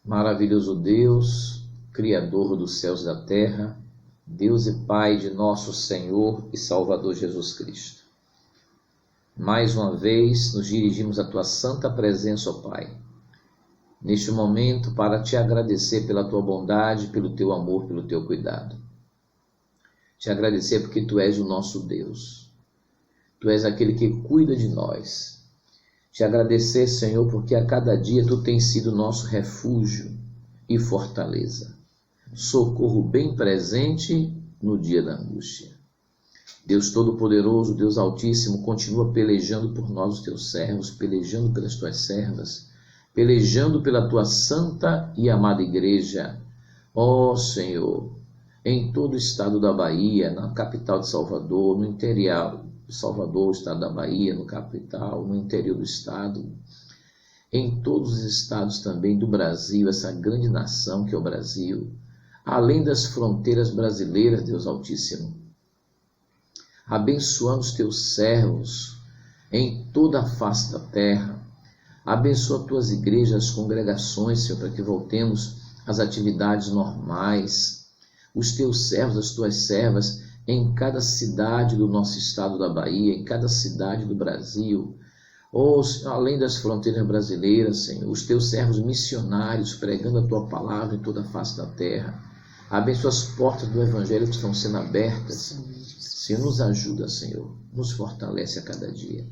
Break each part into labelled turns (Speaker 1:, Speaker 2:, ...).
Speaker 1: Maravilhoso Deus, Criador dos céus e da terra, Deus e Pai de nosso Senhor e Salvador Jesus Cristo. Mais uma vez nos dirigimos à Tua santa presença, ó Pai, neste momento para Te agradecer pela Tua bondade, pelo Teu amor, pelo Teu cuidado. Te agradecer porque Tu és o nosso Deus, Tu és aquele que cuida de nós. Te agradecer, Senhor, porque a cada dia Tu tens sido nosso refúgio e fortaleza, socorro bem presente no dia da angústia. Deus Todo-Poderoso, Deus Altíssimo, continua pelejando por nós, os Teus servos, pelejando pelas Tuas servas, pelejando pela Tua santa e amada igreja. Ó Senhor, em todo o estado da Bahia, na capital de Salvador, no interior de Salvador, estado da Bahia, no capital, no interior do estado, em todos os estados também do Brasil, essa grande nação que é o Brasil, além das fronteiras brasileiras, Deus Altíssimo, abençoando os Teus servos em toda a face da terra, abençoa Tuas igrejas, as congregações, Senhor, para que voltemos às atividades normais, os Teus servos, as Tuas servas, em cada cidade do nosso estado da Bahia, em cada cidade do Brasil, ou além das fronteiras brasileiras, Senhor, os Teus servos missionários pregando a Tua palavra em toda a face da terra. Abençoa as portas do Evangelho que estão sendo abertas. Senhor, nos ajuda, Senhor, nos fortalece a cada dia.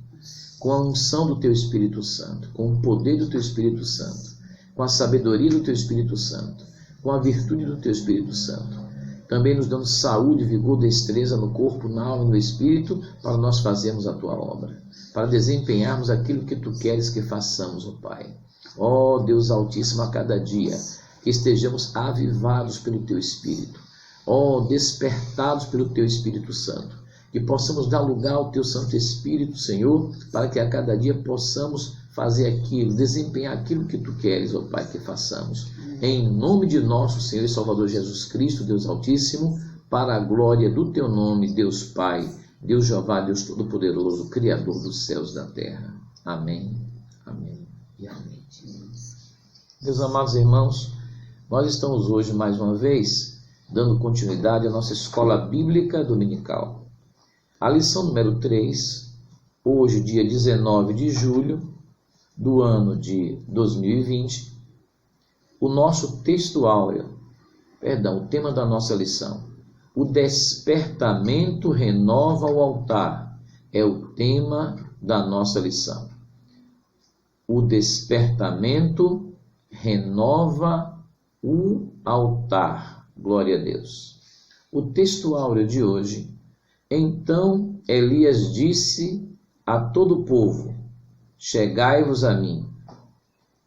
Speaker 1: Com a unção do Teu Espírito Santo, com o poder do Teu Espírito Santo, com a sabedoria do Teu Espírito Santo, com a virtude do Teu Espírito Santo. Também nos dando saúde, vigor, destreza no corpo, na alma e no espírito, para nós fazermos a Tua obra, para desempenharmos aquilo que Tu queres que façamos, ó Pai. Ó Deus Altíssimo, a cada dia, que estejamos avivados pelo Teu Espírito, ó despertados pelo Teu Espírito Santo, que possamos dar lugar ao Teu Santo Espírito, Senhor, para que a cada dia possamos fazer aquilo, desempenhar aquilo que Tu queres, ó Pai, que façamos. Em nome de nosso Senhor e Salvador Jesus Cristo, Deus Altíssimo, para a glória do Teu nome, Deus Pai, Deus Jeová, Deus Todo-Poderoso, Criador dos céus e da terra. Amém, amém e amém. Meus amados irmãos, nós estamos hoje mais uma vez dando continuidade à nossa escola bíblica dominical. A lição número 3, hoje dia 19 de julho do ano de 2020, o nosso texto áureo, o tema da nossa lição, o despertamento renova o altar, é o tema da nossa lição. O despertamento renova o altar, glória a Deus. O texto áureo de hoje, então Elias disse a todo o povo, chegai-vos a mim.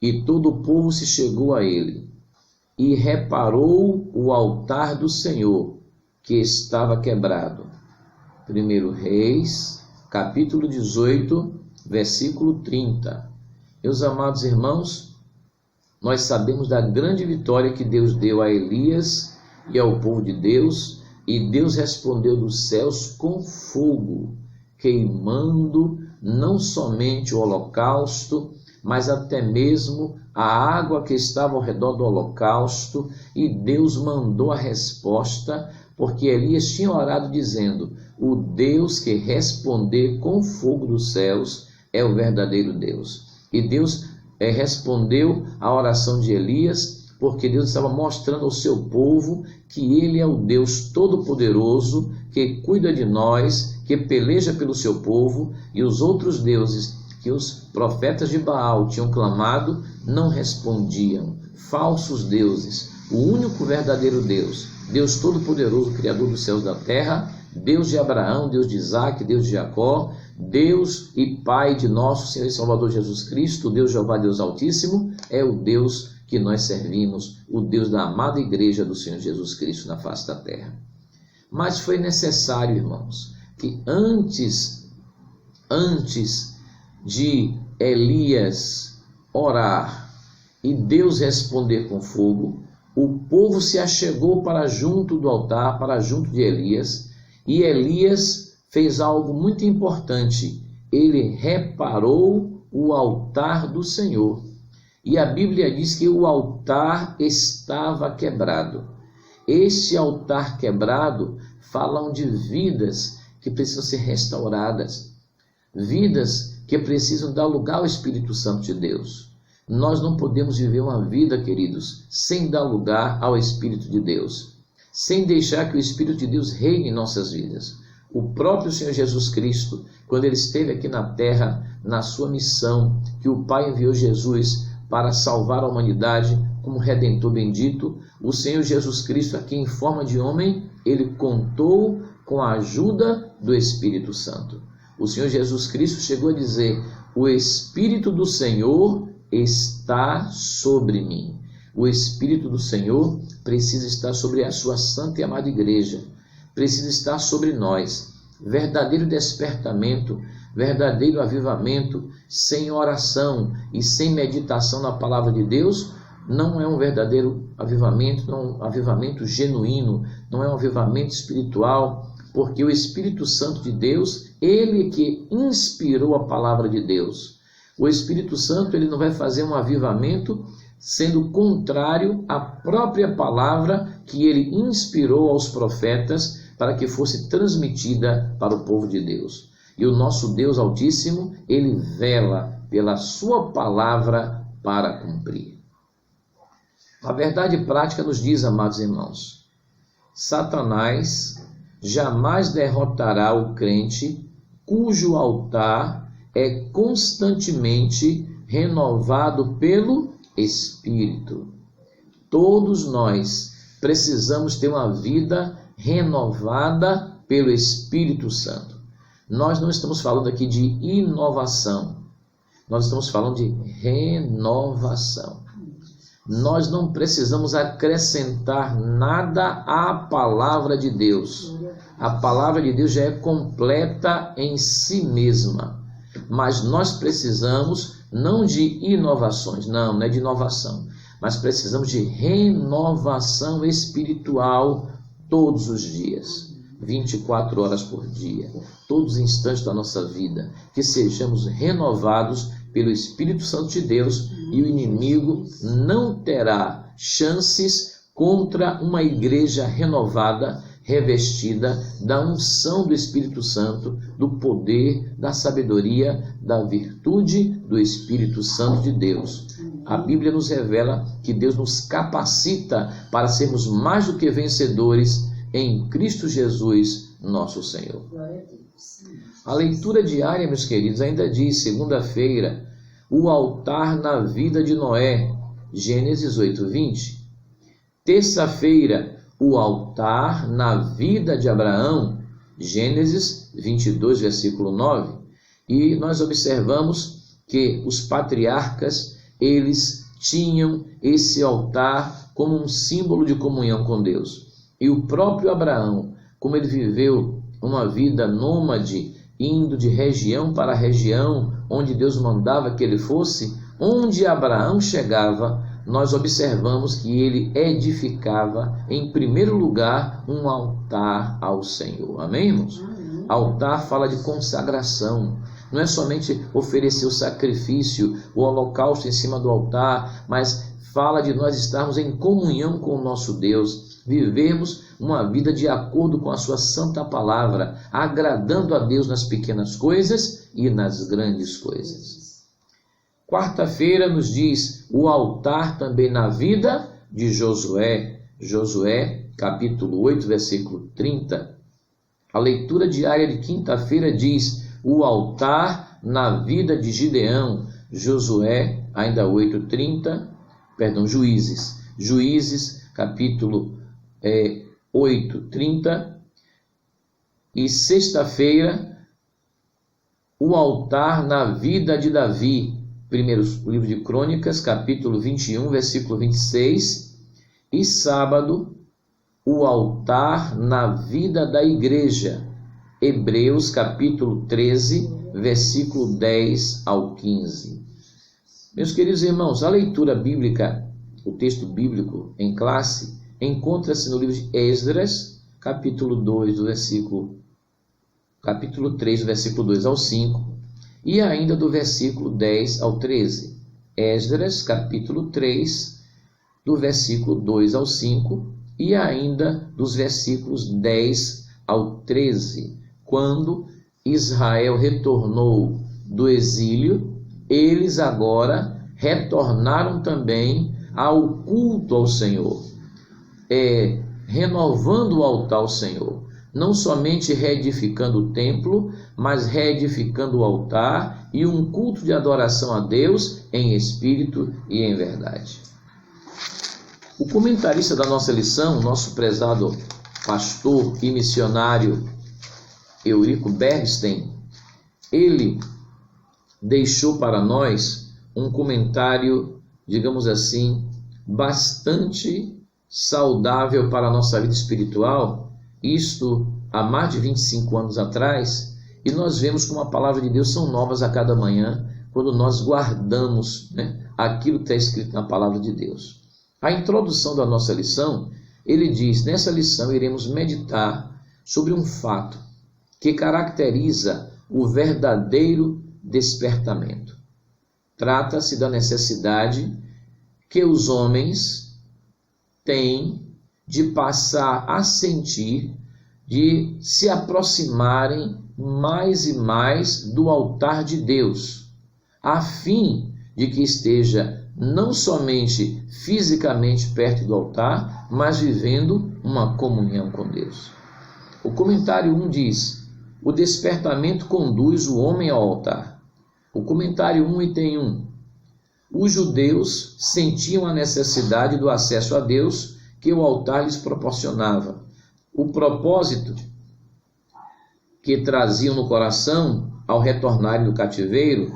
Speaker 1: E todo o povo se chegou a ele, e reparou o altar do Senhor, que estava quebrado. 1 Reis, capítulo 18, versículo 30. Meus amados irmãos, nós sabemos da grande vitória que Deus deu a Elias e ao povo de Deus, e Deus respondeu dos céus com fogo, queimando não somente o holocausto, mas até mesmo a água que estava ao redor do holocausto, e Deus mandou a resposta, porque Elias tinha orado dizendo, o Deus que responder com fogo dos céus é o verdadeiro Deus. E Deus respondeu à oração de Elias, porque Deus estava mostrando ao seu povo que Ele é o Deus Todo-Poderoso, que cuida de nós, que peleja pelo seu povo, e os outros deuses que os profetas de Baal tinham clamado, não respondiam. Falsos deuses, o único verdadeiro Deus, Deus Todo-Poderoso, Criador dos céus e da terra, Deus de Abraão, Deus de Isaac, Deus de Jacó, Deus e Pai de nosso Senhor e Salvador Jesus Cristo, Deus Jeová, Deus Altíssimo, é o Deus que nós servimos, o Deus da amada igreja do Senhor Jesus Cristo na face da terra. Mas foi necessário, irmãos, que antes de Elias orar e Deus responder com fogo, o povo se achegou para junto do altar, para junto de Elias, e Elias fez algo muito importante. Ele reparou o altar do Senhor. E a Bíblia diz que o altar estava quebrado. Este altar quebrado falam de vidas que precisam ser restauradas, vidas que precisam dar lugar ao Espírito Santo de Deus. Nós não podemos viver uma vida, queridos, sem dar lugar ao Espírito de Deus, sem deixar que o Espírito de Deus reine em nossas vidas. O próprio Senhor Jesus Cristo, quando ele esteve aqui na terra, na sua missão, que o Pai enviou Jesus para salvar a humanidade como Redentor bendito, o Senhor Jesus Cristo, aqui em forma de homem, ele contou com a ajuda do Espírito Santo. O Senhor Jesus Cristo chegou a dizer: o Espírito do Senhor está sobre mim. O Espírito do Senhor precisa estar sobre a sua santa e amada igreja, precisa estar sobre nós. Verdadeiro despertamento, verdadeiro avivamento, sem oração e sem meditação na palavra de Deus, não é um verdadeiro avivamento, não é um avivamento genuíno, não é um avivamento espiritual, porque o Espírito Santo de Deus, ele que inspirou a palavra de Deus. O Espírito Santo, ele não vai fazer um avivamento sendo contrário à própria palavra que ele inspirou aos profetas para que fosse transmitida para o povo de Deus. E o nosso Deus Altíssimo, ele vela pela sua palavra para cumprir. A verdade prática nos diz, amados irmãos, Satanás jamais derrotará o crente cujo altar é constantemente renovado pelo Espírito. Todos nós precisamos ter uma vida renovada pelo Espírito Santo. Nós não estamos falando aqui de inovação, nós estamos falando de renovação. Nós não precisamos acrescentar nada à palavra de Deus. A palavra de Deus já é completa em si mesma. Mas nós precisamos não de inovações, não é de inovação, mas precisamos de renovação espiritual todos os dias, 24 horas por dia, todos os instantes da nossa vida, que sejamos renovados pelo Espírito Santo de Deus, e o inimigo não terá chances contra uma igreja renovada, revestida da unção do Espírito Santo, do poder, da sabedoria, da virtude do Espírito Santo de Deus. A Bíblia nos revela que Deus nos capacita para sermos mais do que vencedores em Cristo Jesus, nosso Senhor. A leitura diária, meus queridos, ainda diz, segunda-feira, o altar na vida de Noé, Gênesis 8:20. Terça-feira, o altar na vida de Abraão, Gênesis 22, versículo 9. E nós observamos que os patriarcas, eles tinham esse altar como um símbolo de comunhão com Deus. E o próprio Abraão, como ele viveu uma vida nômade, indo de região para região, onde Deus mandava que ele fosse, onde Abraão chegava, nós observamos que ele edificava, em primeiro lugar, um altar ao Senhor. Amém, irmãos? Altar fala de consagração. Não é somente oferecer o sacrifício, o holocausto em cima do altar, mas fala de nós estarmos em comunhão com o nosso Deus, vivermos uma vida de acordo com a sua santa palavra, agradando a Deus nas pequenas coisas e nas grandes coisas. Quarta-feira nos diz o altar também na vida de Josué. Josué, capítulo 8, versículo 30. A leitura diária de quinta-feira diz o altar na vida de Gideão. Josué, ainda 8:30, Juízes. Juízes, capítulo 8:30. E sexta-feira, o altar na vida de Davi. Primeiro livro de Crônicas, capítulo 21, versículo 26. E sábado, o altar na vida da igreja. Hebreus, capítulo 13, versículo 10 ao 15. Meus queridos irmãos, a leitura bíblica, o texto bíblico em classe, encontra-se no livro de Esdras, capítulo 3, do versículo 2 ao 5. e ainda do versículo 10 ao 13. Esdras, capítulo 3, do versículo 2 ao 5, e ainda dos versículos 10 ao 13. Quando Israel retornou do exílio, eles agora retornaram também ao culto ao Senhor, renovando o altar ao Senhor, não somente reedificando o templo, mas reedificando o altar e um culto de adoração a Deus em espírito e em verdade. O comentarista da nossa lição, nosso prezado pastor e missionário Eurico Bergstein, ele deixou para nós um comentário, digamos assim, bastante saudável para a nossa vida espiritual, isto há mais de 25 anos atrás, e nós vemos como a palavra de Deus são novas a cada manhã, quando nós guardamos, aquilo que está escrito na palavra de Deus. A introdução da nossa lição, ele diz, nessa lição iremos meditar sobre um fato que caracteriza o verdadeiro despertamento. Trata-se da necessidade que os homens têm de passar a sentir, de se aproximarem mais e mais do altar de Deus, a fim de que esteja não somente fisicamente perto do altar, mas vivendo uma comunhão com Deus. O comentário 1 diz: o despertamento conduz o homem ao altar. O comentário 1, item 1. Os judeus sentiam a necessidade do acesso a Deus que o altar lhes proporcionava. O propósito que traziam no coração ao retornarem do cativeiro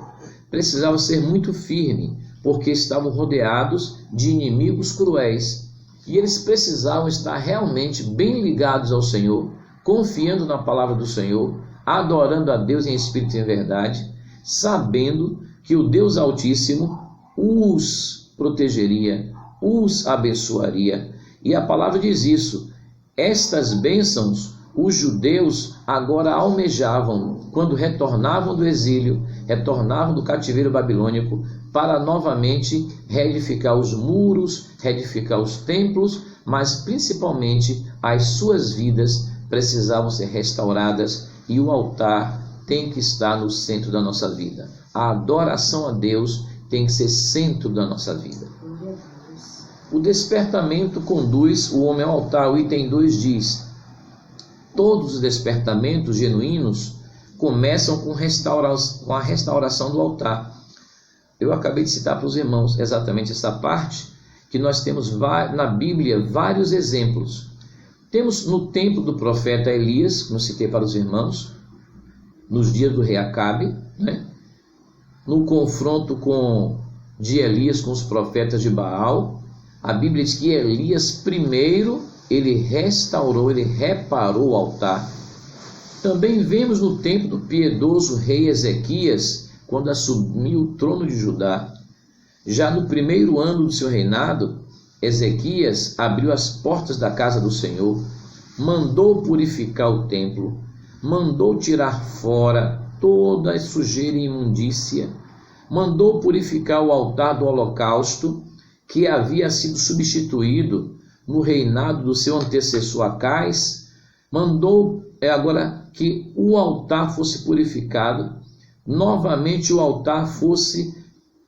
Speaker 1: precisava ser muito firme, porque estavam rodeados de inimigos cruéis, e eles precisavam estar realmente bem ligados ao Senhor, confiando na palavra do Senhor, adorando a Deus em espírito e em verdade, sabendo que o Deus Altíssimo os protegeria, os abençoaria. E a palavra diz isso. Estas bênçãos os judeus agora almejavam quando retornavam do exílio, retornavam do cativeiro babilônico, para novamente reedificar os muros, reedificar os templos, mas principalmente as suas vidas precisavam ser restauradas, e o altar tem que estar no centro da nossa vida. A adoração a Deus tem que ser centro da nossa vida. O despertamento conduz o homem ao altar. O item 2 diz: todos os despertamentos genuínos começam com a restauração do altar. Eu acabei de citar para os irmãos exatamente essa parte, que nós temos na Bíblia vários exemplos. Temos no tempo do profeta Elias, como citei para os irmãos, nos dias do rei Acabe, no confronto de Elias com os profetas de Baal. A Bíblia diz que Elias primeiro, ele restaurou, ele reparou o altar. Também vemos no tempo do piedoso rei Ezequias, quando assumiu o trono de Judá. Já no primeiro ano do seu reinado, Ezequias abriu as portas da casa do Senhor, mandou purificar o templo, mandou tirar fora toda a sujeira e imundícia, mandou purificar o altar do holocausto, que havia sido substituído no reinado do seu antecessor Acais, mandou agora que o altar fosse purificado, novamente o altar fosse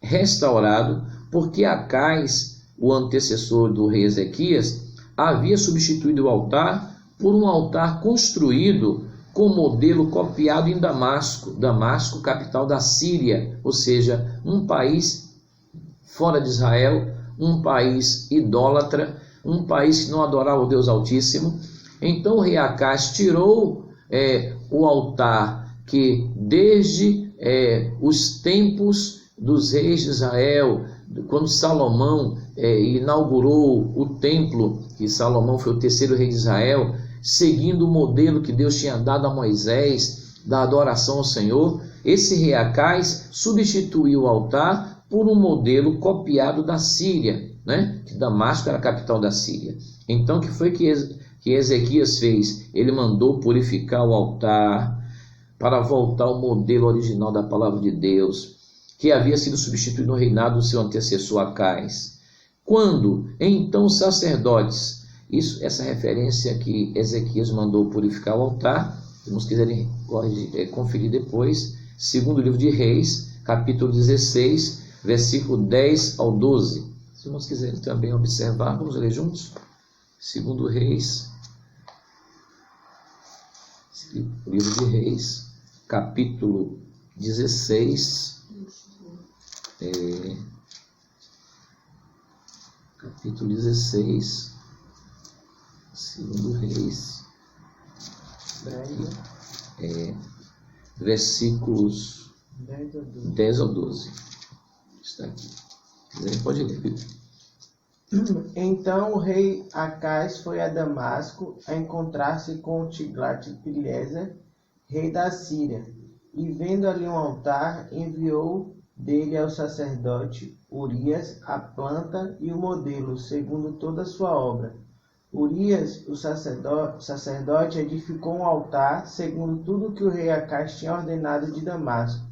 Speaker 1: restaurado, porque Acais, o antecessor do rei Ezequias, havia substituído o altar por um altar construído com modelo copiado em Damasco, capital da Síria, ou seja, um país fora de Israel, um país idólatra, um país que não adorava o Deus Altíssimo. Então o rei Acais tirou o altar que desde os tempos dos reis de Israel, quando Salomão inaugurou o templo, que Salomão foi o terceiro rei de Israel, seguindo o modelo que Deus tinha dado a Moisés, da adoração ao Senhor, esse rei Acais substituiu o altar por um modelo copiado da Síria, que Damasco era a capital da Síria. Então, o que foi que Ezequias fez? Ele mandou purificar o altar, para voltar ao modelo original da palavra de Deus, que havia sido substituído no reinado do seu antecessor Acais. Quando, então, os sacerdotes, essa referência que Ezequias mandou purificar o altar, se vocês quiserem conferir depois, segundo livro de Reis, capítulo 16, versículo 10 ao 12. Se vocês quiserem também observar, vamos ler juntos? Segundo Reis, livro de Reis, capítulo 16, capítulo 16, segundo Reis, versículos 10 ao 12. Está aqui. Pode ler.
Speaker 2: Então o rei Acais foi a Damasco a encontrar-se com Tiglat-Pileser, rei da Síria, e vendo ali um altar, enviou dele ao sacerdote Urias a planta e o modelo, segundo toda a sua obra. Urias, o sacerdote, edificou um altar, segundo tudo que o rei Acais tinha ordenado de Damasco.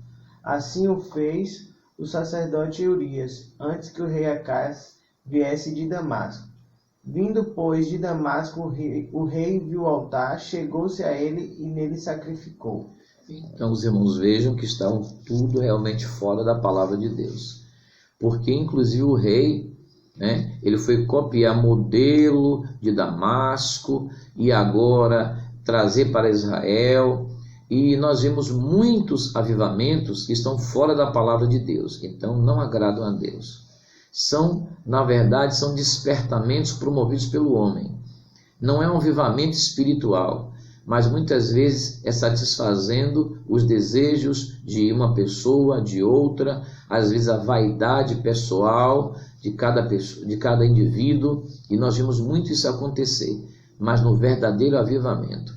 Speaker 2: Assim o fez o sacerdote Urias, antes que o rei Acais viesse de Damasco. Vindo, pois, de Damasco, o rei viu o altar, chegou-se a ele e nele sacrificou.
Speaker 1: Então os irmãos vejam que estavam tudo realmente fora da palavra de Deus. Porque inclusive o rei, ele foi copiar modelo de Damasco e agora trazer para Israel. E nós vemos muitos avivamentos que estão fora da palavra de Deus, então não agradam a Deus. Na verdade, são despertamentos promovidos pelo homem. Não é um avivamento espiritual, mas muitas vezes é satisfazendo os desejos de uma pessoa, de outra, às vezes a vaidade pessoal de cada indivíduo, e nós vemos muito isso acontecer. Mas no verdadeiro avivamento,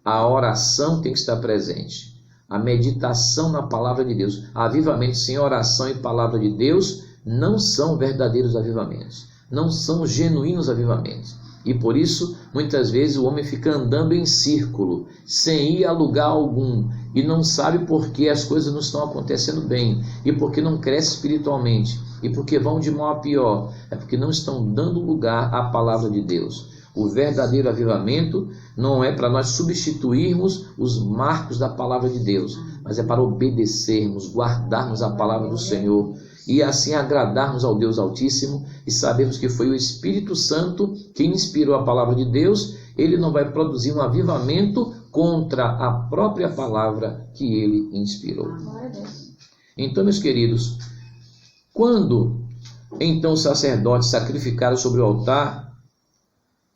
Speaker 1: a oração tem que estar presente, a meditação na palavra de Deus. Avivamento sem oração e palavra de Deus não são verdadeiros avivamentos, não são genuínos avivamentos. E por isso, muitas vezes o homem fica andando em círculo, sem ir a lugar algum, e não sabe por que as coisas não estão acontecendo bem, e porque não cresce espiritualmente, e porque vão de mal a pior, é porque não estão dando lugar à palavra de Deus. O verdadeiro avivamento não é para nós substituirmos os marcos da palavra de Deus, mas é para obedecermos, guardarmos a palavra do Senhor e assim agradarmos ao Deus Altíssimo e sabermos que foi o Espírito Santo que inspirou a palavra de Deus. Ele não vai produzir um avivamento contra a própria palavra que ele inspirou. Então, meus queridos, quando então os sacerdotes sacrificaram sobre o altar,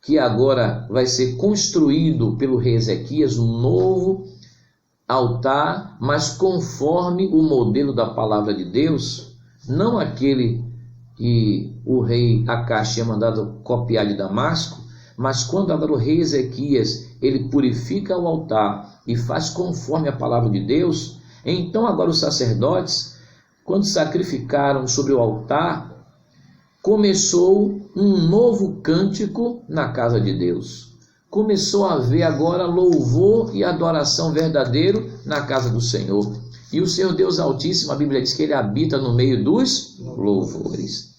Speaker 1: que agora vai ser construído pelo rei Ezequias, um novo altar, mas conforme o modelo da palavra de Deus, não aquele que o rei Acais tinha mandado copiar de Damasco, mas quando agora o rei Ezequias, ele purifica o altar e faz conforme a palavra de Deus, então agora os sacerdotes, quando sacrificaram sobre o altar, começou um novo cântico na casa de Deus. Começou a haver agora louvor e adoração verdadeiro na casa do Senhor. E o Senhor Deus Altíssimo, a Bíblia diz que ele habita no meio dos louvores.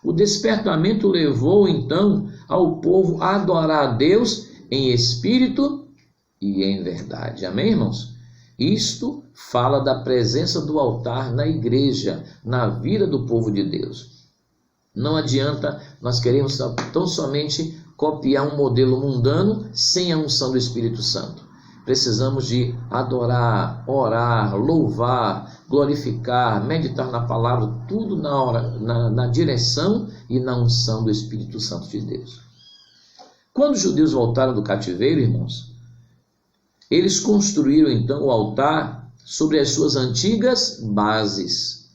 Speaker 1: O despertamento levou então ao povo a adorar a Deus em espírito e em verdade. Amém, irmãos? Isto fala da presença do altar na igreja, na vida do povo de Deus. Não adianta nós queremos tão somente copiar um modelo mundano sem a unção do Espírito Santo. Precisamos de adorar, orar, louvar, glorificar, meditar na palavra, tudo na direção e na unção do Espírito Santo de Deus. Quando os judeus voltaram do cativeiro, irmãos, eles construíram então o altar sobre as suas antigas bases.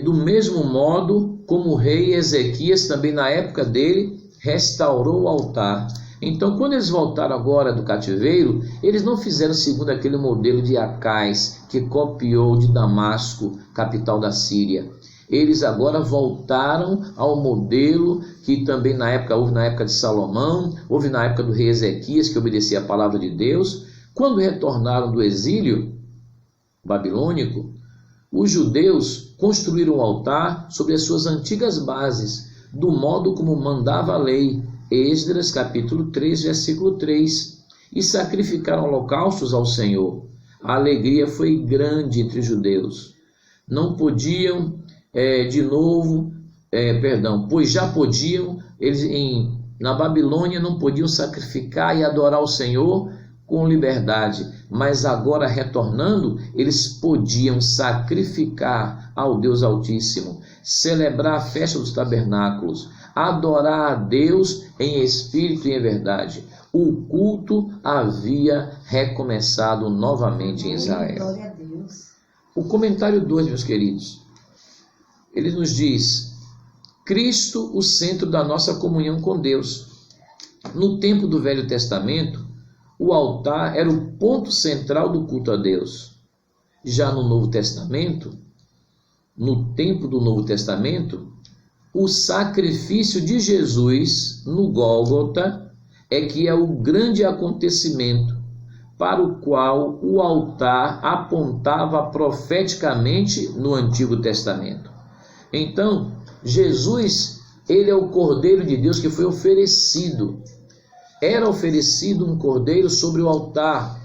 Speaker 1: Do mesmo modo como o rei Ezequias, também na época dele, restaurou o altar. Então, quando eles voltaram agora do cativeiro, eles não fizeram segundo aquele modelo de Acais, que copiou de Damasco, capital da Síria. Eles agora voltaram ao modelo que também houve na época de Salomão, houve na época do rei Ezequias, que obedecia a palavra de Deus. Quando retornaram do exílio babilônico, os judeus construíram um altar sobre as suas antigas bases, do modo como mandava a lei, Esdras capítulo 3, versículo 3, e sacrificaram holocaustos ao Senhor. A alegria foi grande entre os judeus. Não podiam, pois já podiam, eles na Babilônia não podiam sacrificar e adorar o Senhor com liberdade, mas agora retornando, eles podiam sacrificar ao Deus Altíssimo, celebrar a festa dos tabernáculos, adorar a Deus em espírito e em verdade. O culto havia recomeçado novamente em Israel.
Speaker 3: Glória a Deus.
Speaker 1: O comentário 2, meus queridos, ele nos diz: Cristo, o centro da nossa comunhão com Deus. No tempo do Velho Testamento, o altar era o ponto central do culto a Deus. Já no Novo Testamento, no tempo do Novo Testamento, o sacrifício de Jesus no Gólgota é que é o grande acontecimento para o qual o altar apontava profeticamente no Antigo Testamento. Então, Jesus, ele é o Cordeiro de Deus que foi oferecido. Era oferecido um cordeiro sobre o altar,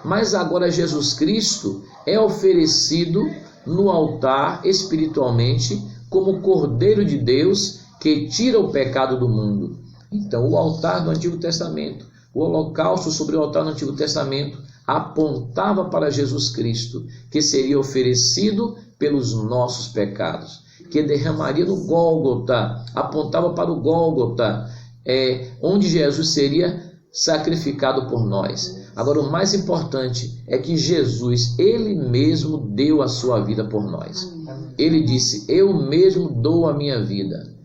Speaker 1: mas agora Jesus Cristo é oferecido no altar espiritualmente como Cordeiro de Deus que tira o pecado do mundo. Então, o altar do Antigo Testamento, o holocausto sobre o altar do Antigo Testamento apontava para Jesus Cristo, que seria oferecido pelos nossos pecados, que derramaria no Gólgota, apontava para o Gólgota, onde Jesus seria sacrificado por nós. Agora, o mais importante é que Jesus, ele mesmo deu a sua vida por nós. Ele disse: eu mesmo dou a minha vida.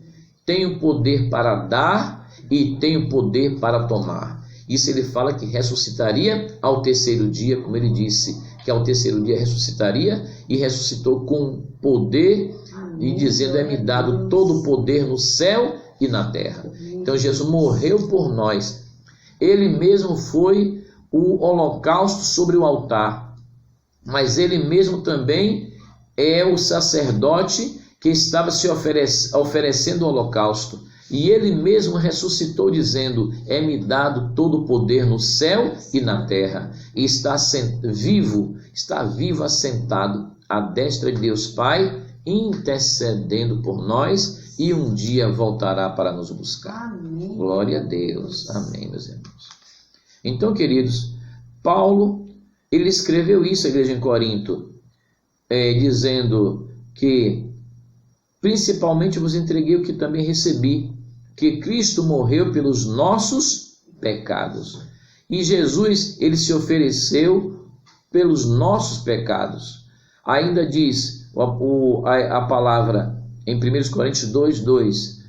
Speaker 1: Tenho poder para dar e tenho poder para tomar. Isso ele fala que ressuscitaria ao terceiro dia, como ele disse, que ao terceiro dia ressuscitaria, e ressuscitou com poder, e dizendo: é-me dado todo o poder no céu e na terra. Então Jesus morreu por nós. Ele mesmo foi o holocausto sobre o altar, mas ele mesmo também é o sacerdote que estava se oferecendo o holocausto. E ele mesmo ressuscitou dizendo: é-me dado todo o poder no céu e na terra. E está vivo assentado à destra de Deus Pai, intercedendo por nós, e um dia voltará para nos buscar.
Speaker 3: Amém.
Speaker 1: Glória a Deus. Amém, meus irmãos. Então, queridos, Paulo, ele escreveu isso à igreja em Corinto, dizendo que principalmente vos entreguei o que também recebi, que Cristo morreu pelos nossos pecados. E Jesus, ele se ofereceu pelos nossos pecados. Ainda diz a palavra em 1 Coríntios 2:2: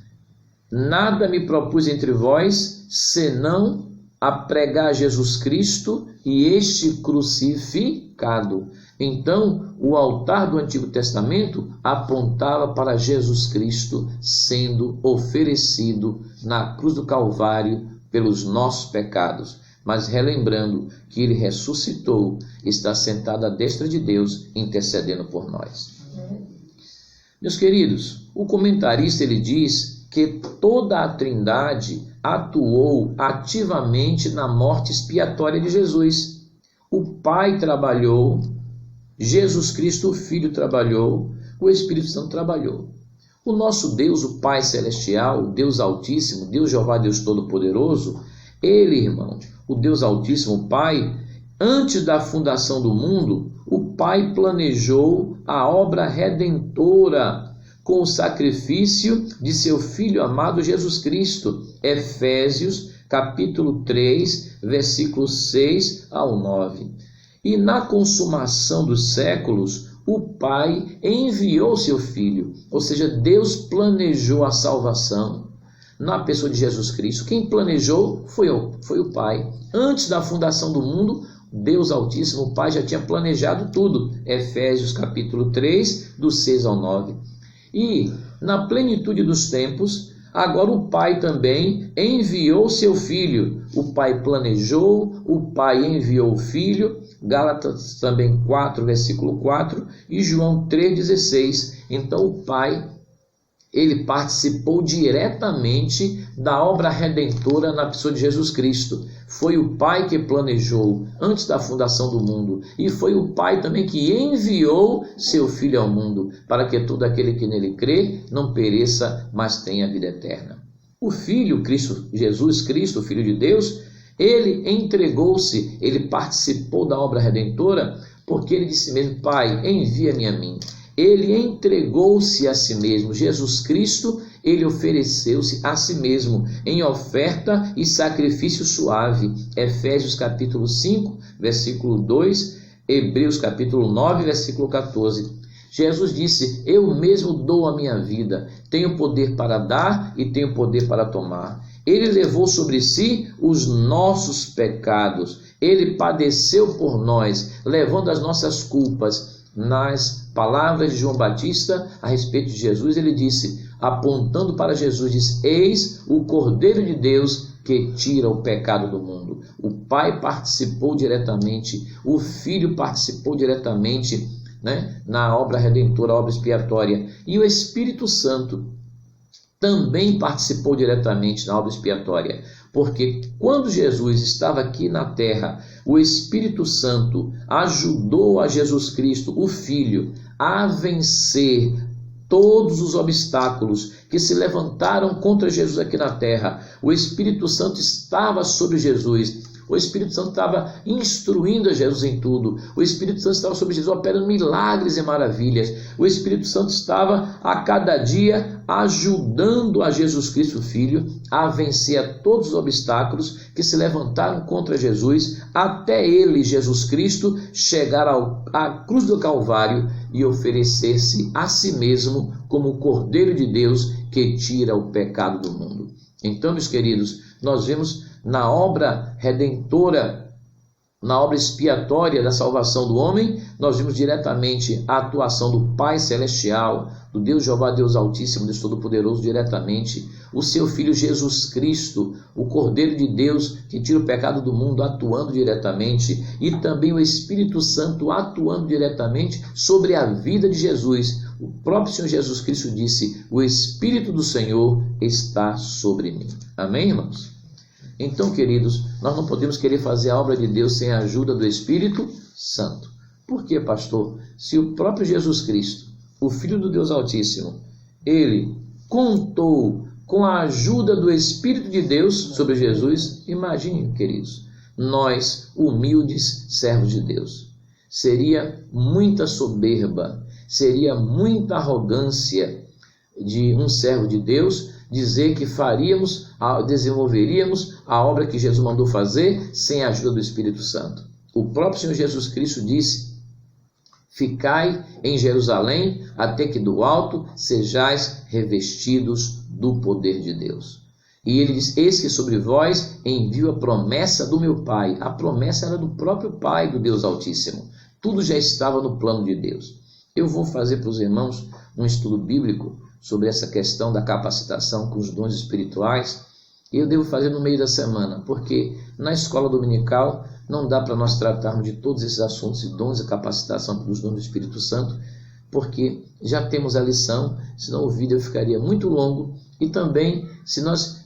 Speaker 1: nada me propus entre vós, senão a pregar Jesus Cristo e este crucificado. Então, o altar do Antigo Testamento apontava para Jesus Cristo sendo oferecido na cruz do Calvário pelos nossos pecados. Mas relembrando que ele ressuscitou, está sentado à destra de Deus, intercedendo por nós. Meus queridos, o comentarista ele diz que toda a Trindade atuou ativamente na morte expiatória de Jesus. O Pai trabalhou, Jesus Cristo, o Filho, trabalhou, o Espírito Santo trabalhou. O nosso Deus, o Pai Celestial, o Deus Altíssimo, Deus Jeová, Deus Todo-Poderoso, ele, irmãos, o Deus Altíssimo, o Pai, antes da fundação do mundo, o Pai planejou a obra redentora com o sacrifício de seu Filho amado Jesus Cristo. Efésios, capítulo 3, versículos 6 ao 9. E na consumação dos séculos, o Pai enviou seu Filho, ou seja, Deus planejou a salvação na pessoa de Jesus Cristo. Quem planejou foi o Pai. Antes da fundação do mundo, Deus Altíssimo, o Pai, já tinha planejado tudo. Efésios capítulo 3, do 6 ao 9. E na plenitude dos tempos, agora o Pai também enviou seu Filho. O Pai planejou, o Pai enviou o Filho. Gálatas também 4, versículo 4 e João 3,16. Então o Pai, ele participou diretamente da obra redentora na pessoa de Jesus Cristo. Foi o Pai que planejou antes da fundação do mundo. E foi o Pai também que enviou seu Filho ao mundo, para que todo aquele que nele crê não pereça, mas tenha vida eterna. O Filho, Jesus Cristo, o Filho de Deus, ele entregou-se, ele participou da obra redentora, porque ele disse mesmo: Pai, envia-me a mim. Ele entregou-se a si mesmo. Jesus Cristo, ele ofereceu-se a si mesmo em oferta e sacrifício suave. Efésios capítulo 5, versículo 2, Hebreus capítulo 9, versículo 14. Jesus disse: eu mesmo dou a minha vida, tenho poder para dar e tenho poder para tomar. Ele levou sobre si os nossos pecados, ele padeceu por nós, levando as nossas culpas. Nas palavras de João Batista a respeito de Jesus, ele disse, apontando para Jesus, diz: eis o Cordeiro de Deus que tira o pecado do mundo. O Pai participou diretamente, o Filho participou diretamente, na obra redentora, obra expiatória, e o Espírito Santo também participou diretamente na obra expiatória, porque quando Jesus estava aqui na terra, o Espírito Santo ajudou a Jesus Cristo, o Filho, a vencer todos os obstáculos que se levantaram contra Jesus aqui na terra. O Espírito Santo estava sobre Jesus. O Espírito Santo estava instruindo a Jesus em tudo. O Espírito Santo estava sobre Jesus operando milagres e maravilhas. O Espírito Santo estava a cada dia ajudando a Jesus Cristo, Filho, a vencer a todos os obstáculos que se levantaram contra Jesus, até ele, Jesus Cristo, chegar à cruz do Calvário e oferecer-se a si mesmo como o Cordeiro de Deus que tira o pecado do mundo. Então, meus queridos, nós vemos na obra redentora, na obra expiatória da salvação do homem, nós vimos diretamente a atuação do Pai Celestial, do Deus Jeová, Deus Altíssimo, Deus Todo-Poderoso, diretamente, o seu Filho Jesus Cristo, o Cordeiro de Deus que tira o pecado do mundo, atuando diretamente, e também o Espírito Santo atuando diretamente sobre a vida de Jesus. O próprio Senhor Jesus Cristo disse: o Espírito do Senhor está sobre mim. Amém, irmãos? Então, queridos, nós não podemos querer fazer a obra de Deus sem a ajuda do Espírito Santo. Por quê, pastor? Se o próprio Jesus Cristo, o Filho do Deus Altíssimo, ele contou com a ajuda do Espírito de Deus sobre Jesus, imagine, queridos, nós, humildes servos de Deus. Seria muita soberba, seria muita arrogância de um servo de Deus dizer que desenvolveríamos a obra que Jesus mandou fazer sem a ajuda do Espírito Santo. O próprio Senhor Jesus Cristo disse: ficai em Jerusalém até que do alto sejais revestidos do poder de Deus. E ele diz: eis que sobre vós envio a promessa do meu Pai. A promessa era do próprio Pai, do Deus Altíssimo. Tudo já estava no plano de Deus. Eu vou fazer para os irmãos um estudo bíblico sobre essa questão da capacitação com os dons espirituais. Eu devo fazer no meio da semana, porque na escola dominical não dá para nós tratarmos de todos esses assuntos de dons e capacitação dos dons do Espírito Santo, porque já temos a lição, senão o vídeo ficaria muito longo, e também se nós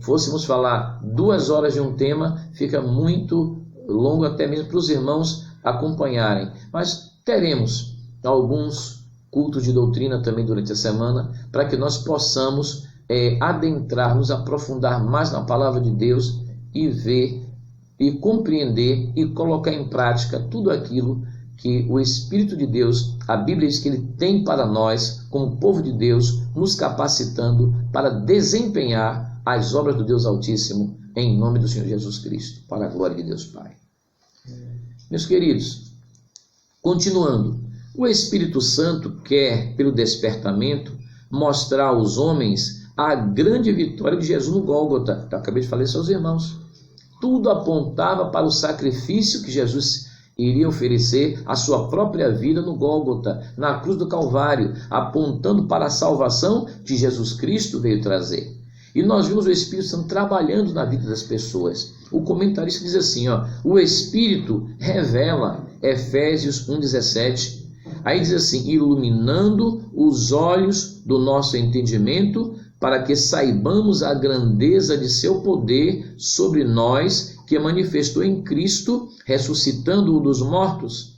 Speaker 1: fôssemos falar 2 horas de um tema, fica muito longo até mesmo para os irmãos acompanharem. Mas teremos alguns cultos de doutrina também durante a semana, para que nós possamos adentrar, nos aprofundar mais na palavra de Deus e ver e compreender e colocar em prática tudo aquilo que o Espírito de Deus, a Bíblia diz que ele tem para nós, como povo de Deus, nos capacitando para desempenhar as obras do Deus Altíssimo, em nome do Senhor Jesus Cristo, para a glória de Deus Pai. Meus queridos, continuando, o Espírito Santo quer, pelo despertamento, mostrar aos homens a grande vitória de Jesus no Gólgota. Eu acabei de falar isso aos irmãos. Tudo apontava para o sacrifício que Jesus iria oferecer a sua própria vida no Gólgota, na cruz do Calvário, apontando para a salvação que Jesus Cristo veio trazer. E nós vimos o Espírito Santo trabalhando na vida das pessoas. O comentarista diz assim, o Espírito revela, Efésios 1,17. Aí diz assim, iluminando os olhos do nosso entendimento, para que saibamos a grandeza de seu poder sobre nós, que manifestou em Cristo, ressuscitando-o dos mortos.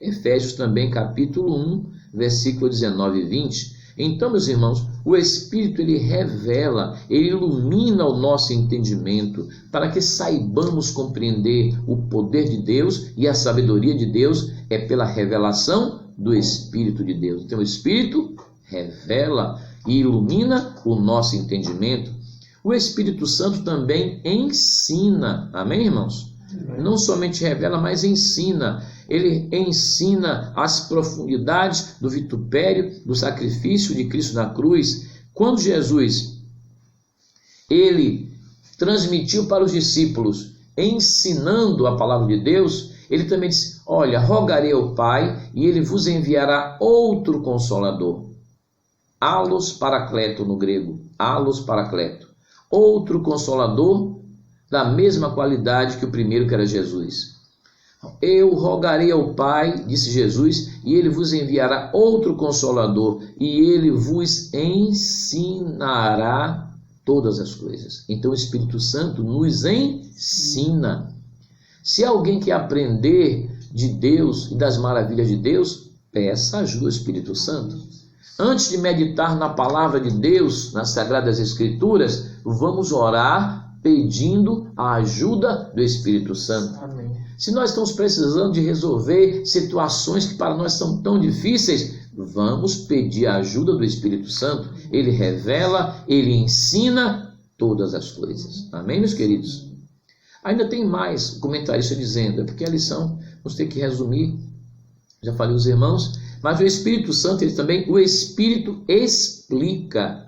Speaker 1: Efésios também, capítulo 1, versículo 19 e 20. Então, meus irmãos, o Espírito, ele revela, ele ilumina o nosso entendimento, para que saibamos compreender o poder de Deus, e a sabedoria de Deus é pela revelação do Espírito de Deus. Então, o Espírito revela e ilumina o nosso entendimento. O Espírito Santo também ensina, amém, irmãos? Não somente revela, mas ensina. Ele ensina as profundidades do vitupério, do sacrifício de Cristo na cruz. Quando Jesus, ele transmitiu para os discípulos, ensinando a palavra de Deus, ele também disse, olha, rogarei ao Pai, e ele vos enviará outro Consolador. Allos Paracleto no grego, Allos Paracleto. Outro Consolador da mesma qualidade que o primeiro, que era Jesus. Eu rogarei ao Pai, disse Jesus, e ele vos enviará outro Consolador, e ele vos ensinará todas as coisas. Então o Espírito Santo nos ensina. Se alguém quer aprender de Deus e das maravilhas de Deus, peça ajuda ao Espírito Santo. Antes de meditar na palavra de Deus, nas Sagradas Escrituras, vamos orar pedindo a ajuda do Espírito Santo. Amém. Se nós estamos precisando de resolver situações que para nós são tão difíceis, vamos pedir a ajuda do Espírito Santo. Ele revela, ele ensina todas as coisas. Amém, meus queridos? Ainda tem mais comentarista dizendo, é porque a lição vamos ter que resumir, já falei os irmãos, mas o Espírito Santo, ele também, o Espírito explica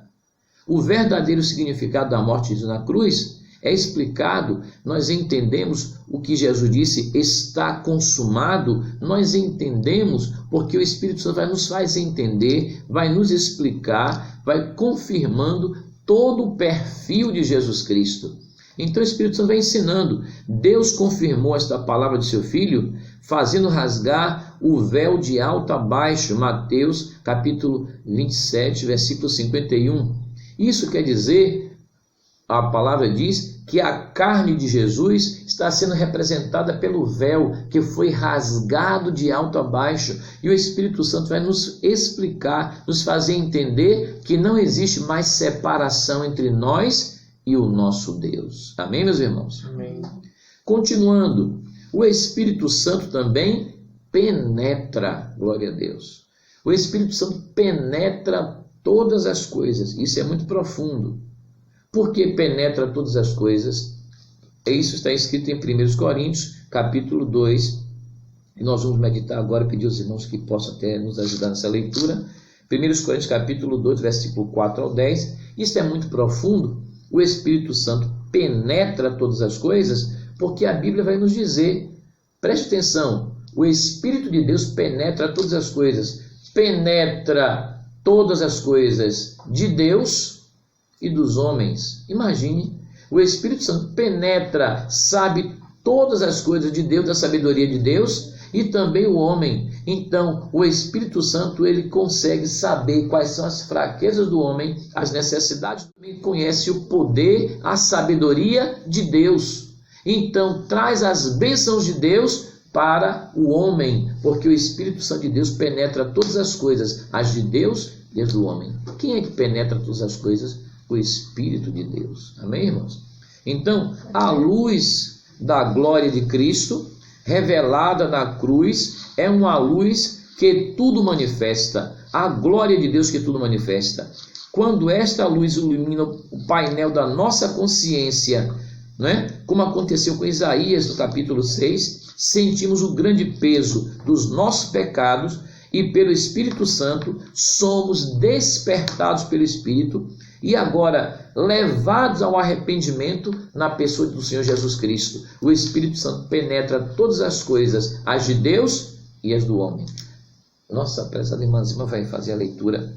Speaker 1: o verdadeiro significado da morte de Jesus na cruz. É explicado, nós entendemos o que Jesus disse, está consumado, nós entendemos porque o Espírito Santo vai nos faz entender, vai nos explicar, vai confirmando todo o perfil de Jesus Cristo. Então o Espírito Santo vai ensinando. Deus confirmou esta palavra de seu Filho, fazendo rasgar o véu de alto a baixo, Mateus capítulo 27, versículo 51. Isso quer dizer, a palavra diz, que a carne de Jesus está sendo representada pelo véu que foi rasgado de alto a baixo, e o Espírito Santo vai nos explicar, nos fazer entender que não existe mais separação entre nós e o nosso Deus. Amém, meus irmãos? Amém. Continuando, o Espírito Santo também penetra, glória a Deus. O Espírito Santo penetra todas as coisas, isso é muito profundo. Por que penetra todas as coisas? Isso está escrito em 1 Coríntios, capítulo 2, e nós vamos meditar agora, pedir aos irmãos que possam até nos ajudar nessa leitura. 1 Coríntios, capítulo 2, versículo 4 ao 10, isso é muito profundo. O Espírito Santo penetra todas as coisas, porque a Bíblia vai nos dizer, preste atenção, o Espírito de Deus penetra todas as coisas, penetra todas as coisas de Deus e dos homens. Imagine, o Espírito Santo penetra, sabe todas as coisas de Deus, da sabedoria de Deus, e também o homem. Então, o Espírito Santo, ele consegue saber quais são as fraquezas do homem, as necessidades do homem, conhece o poder, a sabedoria de Deus. Então, traz as bênçãos de Deus para o homem, porque o Espírito Santo de Deus penetra todas as coisas, as de Deus e as do homem. Quem é que penetra todas as coisas? O Espírito de Deus. Amém, irmãos? Então, a luz da glória de Cristo, revelada na cruz, é uma luz que tudo manifesta, a glória de Deus que tudo manifesta. Quando esta luz ilumina o painel da nossa consciência, como aconteceu com Isaías no capítulo 6, sentimos o grande peso dos nossos pecados e pelo Espírito Santo somos despertados pelo Espírito e agora levados ao arrependimento na pessoa do Senhor Jesus Cristo. O Espírito Santo penetra todas as coisas, as de Deus e as do homem. Nossa prezada irmãzinha vai fazer a leitura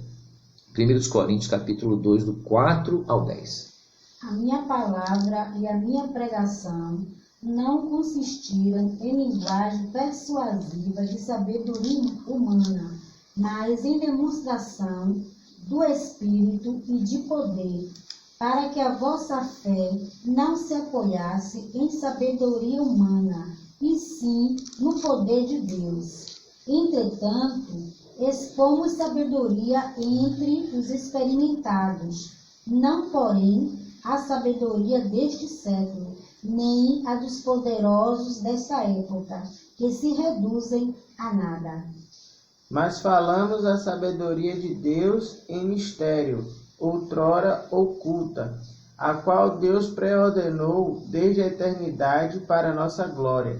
Speaker 1: 1 Coríntios capítulo 2, do 4 ao 10.
Speaker 3: A minha palavra e a minha pregação não consistiram em linguagem persuasiva de sabedoria humana, mas em demonstração do Espírito e de poder, para que a vossa fé não se apoiasse em sabedoria humana, e sim no poder de Deus. Entretanto, expomos sabedoria entre os experimentados, não, porém, a sabedoria deste século, nem a dos poderosos desta época, que se reduzem a nada.
Speaker 2: Mas falamos a sabedoria de Deus em mistério, outrora oculta, a qual Deus preordenou desde a eternidade para a nossa glória.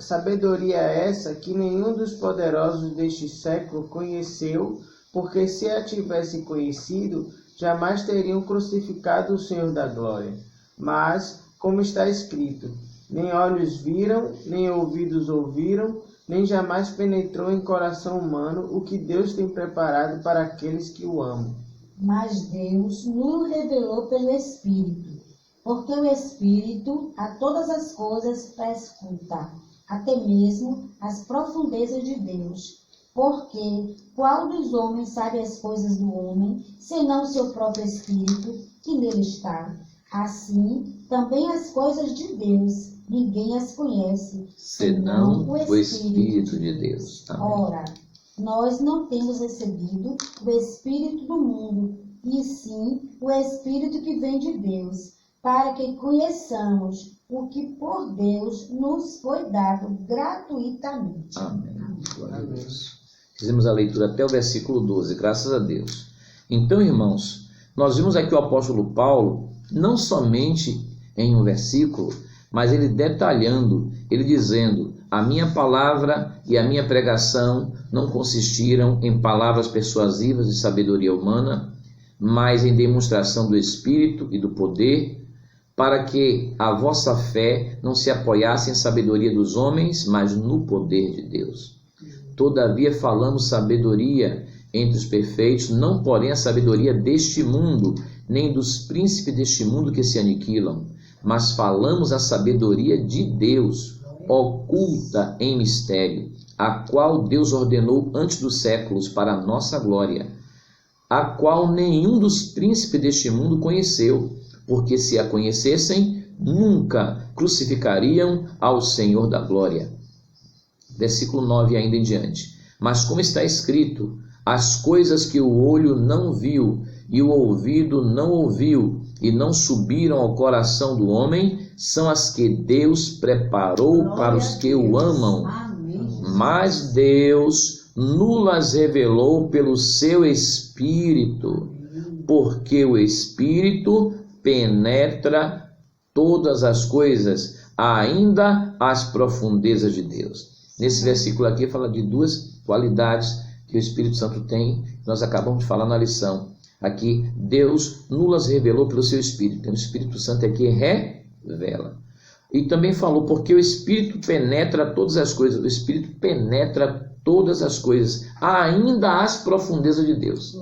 Speaker 2: Sabedoria essa que nenhum dos poderosos deste século conheceu, porque se a tivesse conhecido, jamais teriam crucificado o Senhor da glória. Mas, como está escrito, nem olhos viram, nem ouvidos ouviram, nem jamais penetrou em coração humano o que Deus tem preparado para aqueles que o amam.
Speaker 3: Mas Deus nos revelou pelo Espírito, porque o Espírito a todas as coisas prescruta, até mesmo as profundezas de Deus. Porque qual dos homens sabe as coisas do homem, senão o seu próprio Espírito, que nele está? Assim, também as coisas de Deus, ninguém as conhece,
Speaker 1: senão o Espírito de Deus. Amém.
Speaker 3: Ora, nós não temos recebido o Espírito do mundo, e sim o Espírito que vem de Deus, para que conheçamos o que por Deus nos foi dado gratuitamente.
Speaker 1: Amém. Glória a Deus. Fizemos a leitura até o versículo 12, graças a Deus. Então, irmãos, nós vimos aqui o apóstolo Paulo, não somente em um versículo, mas ele detalhando, ele dizendo: a minha palavra e a minha pregação não consistiram em palavras persuasivas de sabedoria humana, mas em demonstração do Espírito e do poder, para que a vossa fé não se apoiasse em sabedoria dos homens, mas no poder de Deus. Todavia falamos sabedoria entre os perfeitos, não porém a sabedoria deste mundo, nem dos príncipes deste mundo que se aniquilam, mas falamos a sabedoria de Deus, oculta em mistério, a qual Deus ordenou antes dos séculos para a nossa glória, a qual nenhum dos príncipes deste mundo conheceu, porque se a conhecessem, nunca crucificariam ao Senhor da glória. Versículo 9 ainda em diante. Mas como está escrito, as coisas que o olho não viu e o ouvido não ouviu e não subiram ao coração do homem, são as que Deus preparou para os que o amam. Mas Deus nulas revelou pelo seu Espírito, porque o Espírito penetra todas as coisas, ainda as profundezas de Deus. Nesse versículo aqui fala de duas qualidades que o Espírito Santo tem, que nós acabamos de falar na lição. Aqui, Deus nulas revelou pelo seu Espírito. Então, o Espírito Santo aqui revela. E também falou, porque o Espírito penetra todas as coisas. O Espírito penetra todas as coisas, ainda as profundezas de Deus.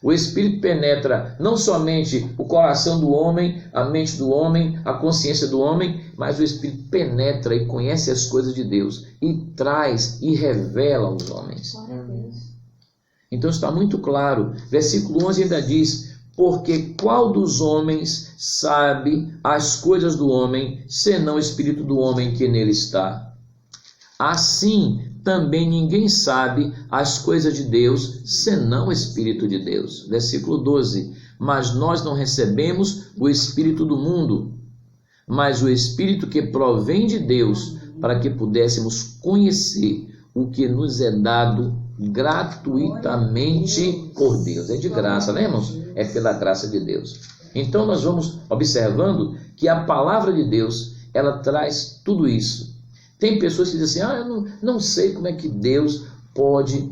Speaker 1: O Espírito penetra não somente o coração do homem, a mente do homem, a consciência do homem, mas o Espírito penetra e conhece as coisas de Deus e traz e revela aos homens. Então está muito claro. Versículo 11 ainda diz: porque qual dos homens sabe as coisas do homem, senão o Espírito do homem que nele está? Assim também ninguém sabe as coisas de Deus, senão o Espírito de Deus. Versículo 12. Mas nós não recebemos o Espírito do mundo, mas o Espírito que provém de Deus, para que pudéssemos conhecer o que nos é dado gratuitamente por Deus. É de graça, né, irmãos? É pela graça de Deus. Então nós vamos observando que a palavra de Deus, ela traz tudo isso. Tem pessoas que dizem assim: eu não sei como é que Deus pode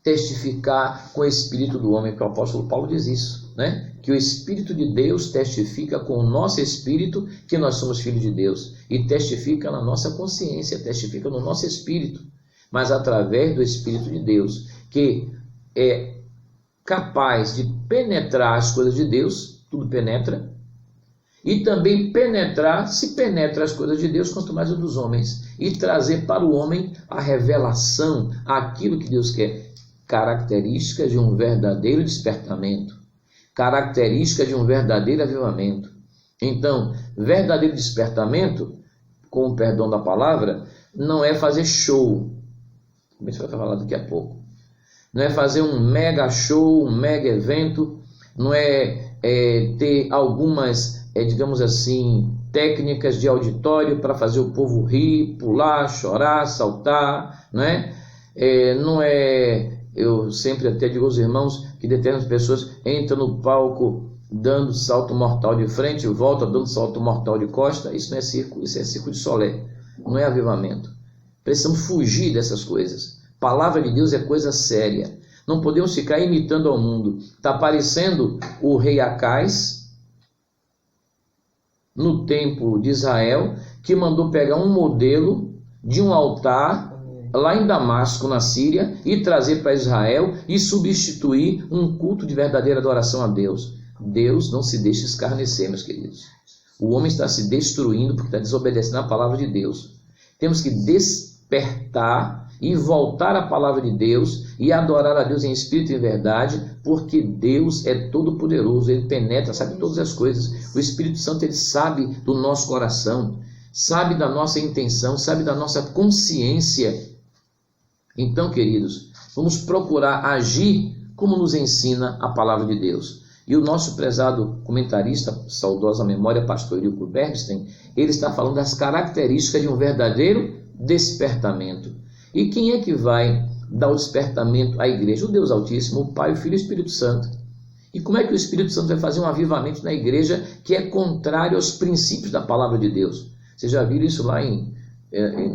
Speaker 1: testificar com o espírito do homem, porque o apóstolo Paulo diz isso, né? Que o Espírito de Deus testifica com o nosso espírito que nós somos filhos de Deus, e testifica na nossa consciência, testifica no nosso espírito, mas através do Espírito de Deus, que é capaz de penetrar as coisas de Deus, tudo penetra, e também se penetra as coisas de Deus, quanto mais as dos homens, e trazer para o homem a revelação, aquilo que Deus quer, características de um verdadeiro despertamento, características de um verdadeiro avivamento. Então, verdadeiro despertamento, com o perdão da palavra, não é fazer show, como a gente vai falar daqui a pouco, não é fazer um mega show, um mega evento, não é ter algumas, digamos assim, técnicas de auditório para fazer o povo rir, pular, chorar, saltar, não é? Eu sempre até digo aos irmãos que determinadas pessoas entram no palco dando salto mortal de frente, volta dando salto mortal de costa. Isso não é circo, isso é circo de Solé, não é avivamento. Precisamos fugir dessas coisas. Palavra de Deus é coisa séria. Não podemos ficar imitando ao mundo. Está parecendo o rei Acais no templo de Israel, que mandou pegar um modelo de um altar lá em Damasco, na Síria, e trazer para Israel e substituir um culto de verdadeira adoração a Deus. Deus não se deixa escarnecer, meus queridos. O homem está se destruindo porque está desobedecendo a palavra de Deus. Temos que despertar e voltar à palavra de Deus e adorar a Deus em espírito e em verdade, porque Deus é todo poderoso, Ele penetra, sabe todas as coisas. O Espírito Santo, Ele sabe do nosso coração, sabe da nossa intenção, sabe da nossa consciência. Então, queridos, vamos procurar agir como nos ensina a palavra de Deus. E o nosso prezado comentarista, saudosa memória, pastor Eurico Bernstein, ele está falando das características de um verdadeiro despertamento. E quem é que vai dar o despertamento à igreja? O Deus Altíssimo, o Pai, o Filho e o Espírito Santo. E como é que o Espírito Santo vai fazer um avivamento na igreja que é contrário aos princípios da palavra de Deus? Vocês já viram isso lá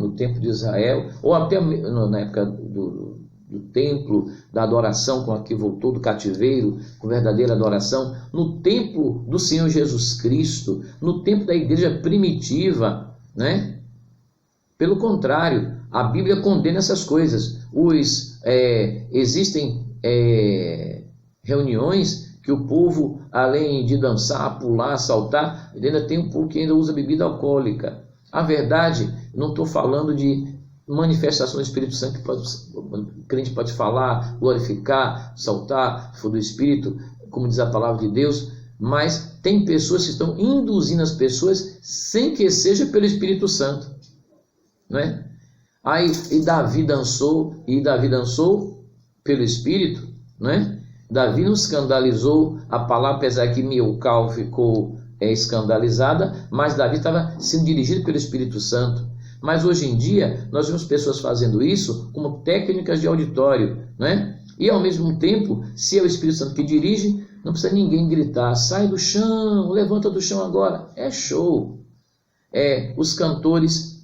Speaker 1: no tempo de Israel, ou até na época do templo, da adoração, com a que voltou do cativeiro, com verdadeira adoração, no tempo do Senhor Jesus Cristo, no tempo da igreja primitiva, né? Pelo contrário, a Bíblia condena essas coisas. Existem reuniões que o povo, além de dançar, pular, saltar, ainda tem um povo que ainda usa bebida alcoólica. A verdade, não estou falando de manifestação do Espírito Santo, que o crente pode falar, glorificar, saltar, for do Espírito, como diz a palavra de Deus, mas tem pessoas que estão induzindo as pessoas sem que seja pelo Espírito Santo, não é? E Davi dançou pelo Espírito, não é? Davi não escandalizou a palavra, apesar que Milcal ficou escandalizada, mas Davi estava sendo dirigido pelo Espírito Santo. Mas hoje em dia, nós vemos pessoas fazendo isso como técnicas de auditório, não é? E ao mesmo tempo, se é o Espírito Santo que dirige, não precisa ninguém gritar, sai do chão, levanta do chão agora. É show. Os cantores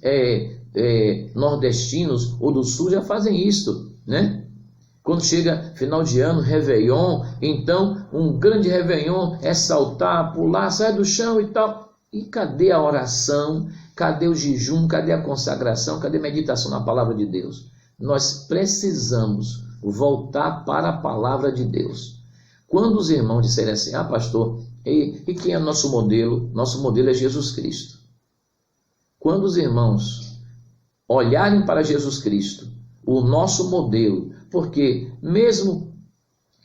Speaker 1: nordestinos ou do sul já fazem isso, né? Quando chega final de ano, Réveillon, então um grande Réveillon é saltar, pular, sai do chão e tal. E cadê a oração? Cadê o jejum? Cadê a consagração? Cadê a meditação na palavra de Deus? Nós precisamos voltar para a palavra de Deus. Quando os irmãos disserem assim, pastor, e quem é nosso modelo? Nosso modelo é Jesus Cristo. Quando os irmãos olharem para Jesus Cristo, o nosso modelo, porque mesmo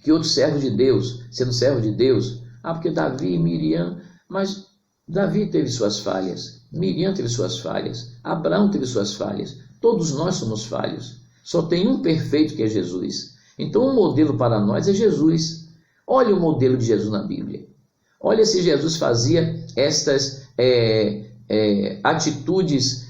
Speaker 1: que outros servos de Deus, sendo servo de Deus, porque Davi e Miriam, mas Davi teve suas falhas, Miriam teve suas falhas, Abraão teve suas falhas, todos nós somos falhos, só tem um perfeito que é Jesus. Então o modelo para nós é Jesus. Olha o modelo de Jesus na Bíblia, olha se Jesus fazia estas atitudes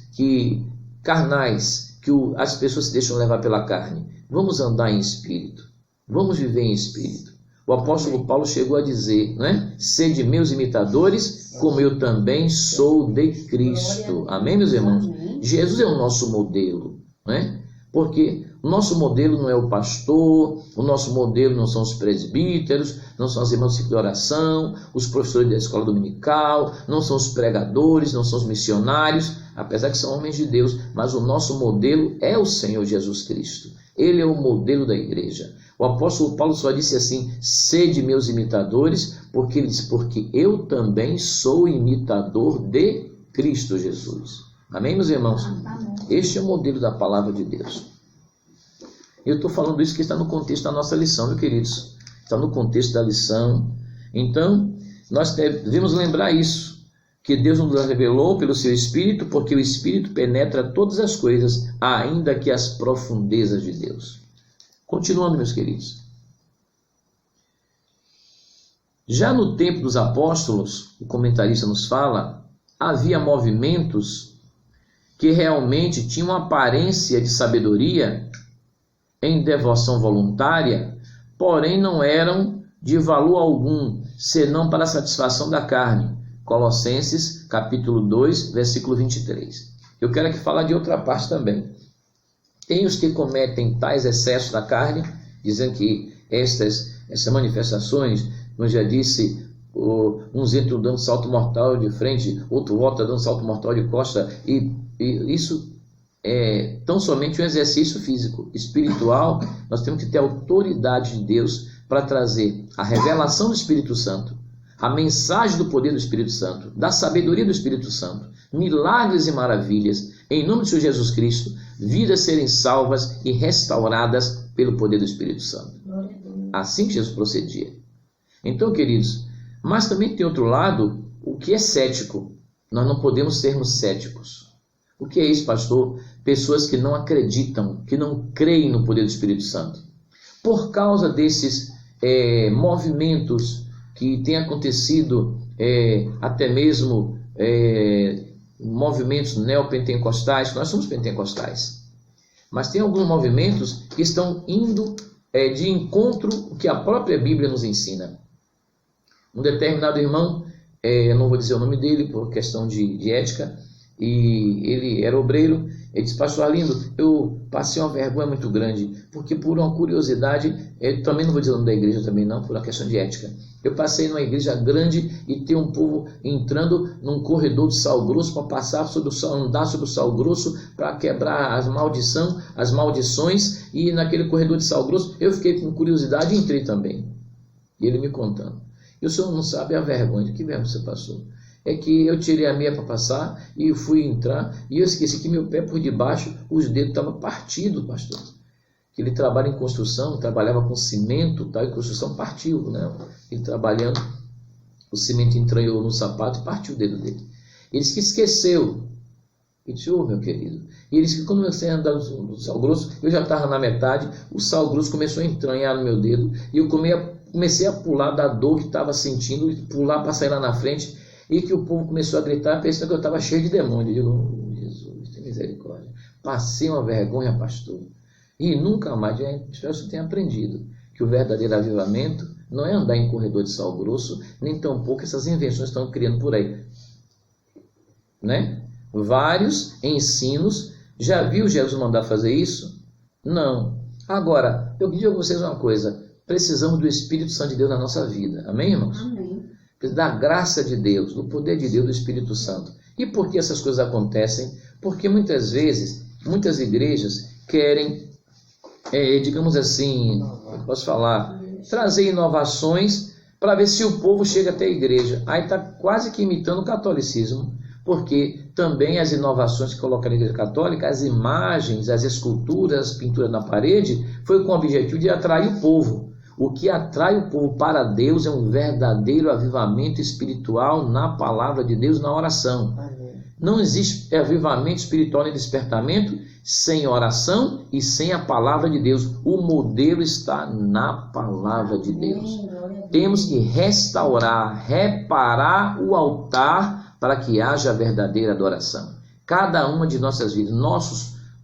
Speaker 1: carnais, que as pessoas se deixam levar pela carne. Vamos andar em espírito, vamos viver em espírito. O apóstolo Paulo chegou a dizer, né? Sede meus imitadores, como eu também sou de Cristo. Amém, meus irmãos? Jesus é o nosso modelo, né? Porque O nosso modelo não é o pastor, o nosso modelo não são os presbíteros, não são as irmãs de oração, os professores da escola dominical, não são os pregadores, não são os missionários, apesar que são homens de Deus, mas o nosso modelo é o Senhor Jesus Cristo. Ele é o modelo da igreja. O apóstolo Paulo só disse assim: sede meus imitadores, porque ele disse, porque eu também sou imitador de Cristo Jesus. Amém, meus irmãos? Este é o modelo da palavra de Deus. Eu estou falando isso que está no contexto da nossa lição, meus queridos. Está no contexto da lição. Então, nós devemos lembrar isso, que Deus nos revelou pelo seu Espírito, porque o Espírito penetra todas as coisas, ainda que as profundezas de Deus. Continuando, meus queridos. Já no tempo dos apóstolos, o comentarista nos fala, havia movimentos que realmente tinham aparência de sabedoria em devoção voluntária, porém não eram de valor algum, senão para a satisfação da carne. Colossenses, capítulo 2, versículo 23. Eu quero aqui falar de outra parte também. Tem os que cometem tais excessos da carne, dizendo que essas manifestações, como eu já disse, uns entram dando salto mortal de frente, outro volta dando salto mortal de costa, e isso é tão somente um exercício físico. Espiritual, nós temos que ter a autoridade de Deus para trazer a revelação do Espírito Santo, a mensagem do poder do Espírito Santo, da sabedoria do Espírito Santo, milagres e maravilhas, em nome de Senhor Jesus Cristo, vidas serem salvas e restauradas pelo poder do Espírito Santo. Assim que Jesus procedia. Então, queridos, mas também tem outro lado, o que é cético. Nós não podemos sermos céticos. O que é isso, pastor? Pessoas que não acreditam, que não creem no poder do Espírito Santo. Por causa desses movimentos que têm acontecido, até mesmo movimentos neopentecostais, nós somos pentecostais, mas tem alguns movimentos que estão indo de encontro ao que a própria Bíblia nos ensina. Um determinado irmão, eu não vou dizer o nome dele por questão de ética, e ele era obreiro, ele disse: pastor Arlindo, eu passei uma vergonha muito grande, porque por uma curiosidade, eu também não vou dizer o nome da igreja também não, por uma questão de ética, eu passei numa igreja grande e tem um povo entrando num corredor de sal grosso para passar sobre o sal, andar sobre o sal grosso para quebrar as maldições, e naquele corredor de sal grosso eu fiquei com curiosidade e entrei também. E ele me contando: e o senhor não sabe a vergonha, que vergonha você passou? É que eu tirei a meia para passar e eu fui entrar e eu esqueci que meu pé por debaixo, os dedos estavam partidos, pastor. Que ele trabalha em construção, trabalhava com cimento, tal, e construção partiu, né? Ele trabalhando, o cimento entranhou no sapato e partiu o dedo dele. Ele disse que esqueceu. Eu disse: meu querido. E ele disse que quando eu comecei a andar no sal grosso, eu já estava na metade, o sal grosso começou a entranhar no meu dedo e eu comecei a pular da dor que estava sentindo, pular para sair lá na frente. E que o povo começou a gritar, pensando que eu estava cheio de demônio. Eu digo: Jesus, tem misericórdia. Passei uma vergonha, pastor. E nunca mais, espero que você tenha aprendido que o verdadeiro avivamento não é andar em corredor de sal grosso, nem tampouco essas invenções estão criando por aí. Né? Vários ensinos. Já viu Jesus mandar fazer isso? Não. Agora, eu digo a vocês uma coisa: precisamos do Espírito Santo de Deus na nossa vida. Amém, irmãos?
Speaker 3: Amém.
Speaker 1: Da graça de Deus, do poder de Deus, do Espírito Santo. E por que essas coisas acontecem? Porque muitas vezes, muitas igrejas querem, digamos assim, eu posso falar, trazer inovações para ver se o povo chega até a igreja. Aí está quase que imitando o catolicismo, porque também as inovações que colocaram na igreja católica, as imagens, as esculturas, as pinturas na parede, foi com o objetivo de atrair o povo. O que atrai o povo para Deus é um verdadeiro avivamento espiritual na palavra de Deus, na oração. Amém. Não existe avivamento espiritual nem despertamento sem oração e sem a palavra de Deus. O modelo está na palavra de Deus. Temos que restaurar, reparar o altar para que haja verdadeira adoração. Cada uma de nossas vidas,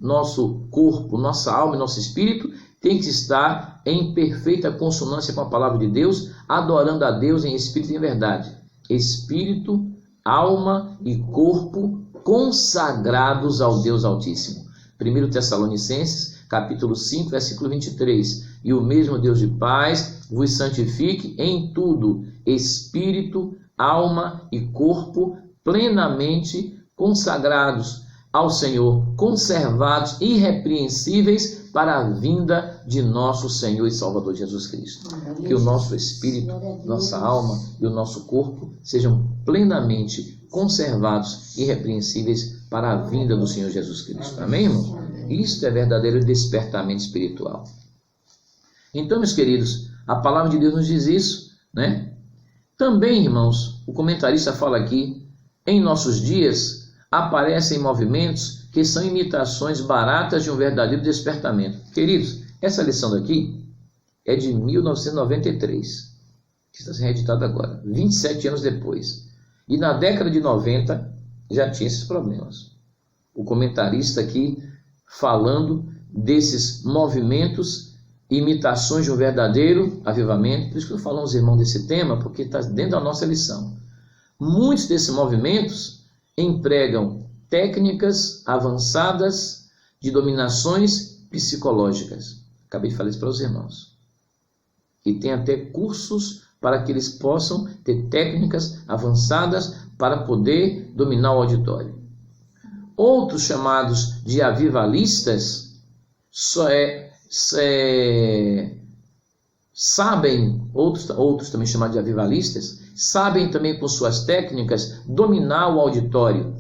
Speaker 1: nosso corpo, nossa alma e nosso espírito tem que estar em perfeita consonância com a palavra de Deus, adorando a Deus em espírito e em verdade. Espírito, alma e corpo consagrados ao Deus Altíssimo. 1 Tessalonicenses, capítulo 5, versículo 23. E o mesmo Deus de paz vos santifique em tudo, espírito, alma e corpo, plenamente consagrados ao Senhor, conservados, irrepreensíveis para a vinda de nosso Senhor e Salvador Jesus Cristo. Que o nosso espírito, nossa alma e o nosso corpo sejam plenamente conservados, irrepreensíveis para a vinda do Senhor Jesus Cristo. Amém, irmãos? Isto é verdadeiro despertamento espiritual. Então, meus queridos, a palavra de Deus nos diz isso, né? Também, irmãos, o comentarista fala aqui, em nossos dias aparecem movimentos que são imitações baratas de um verdadeiro despertamento. Queridos, essa lição daqui é de 1993, que está sendo reeditada agora, 27 anos depois. E na década de 90 já tinha esses problemas. O comentarista aqui falando desses movimentos, imitações de um verdadeiro avivamento. Por isso que eu falo aos irmãos desse tema, porque está dentro da nossa lição. Muitos desses movimentos empregam técnicas avançadas de dominações psicológicas. Acabei de falar isso para os irmãos. E tem até cursos para que eles possam ter técnicas avançadas para poder dominar o auditório. Outros chamados de avivalistas sabem, outros também chamados de avivalistas, sabem também com suas técnicas dominar o auditório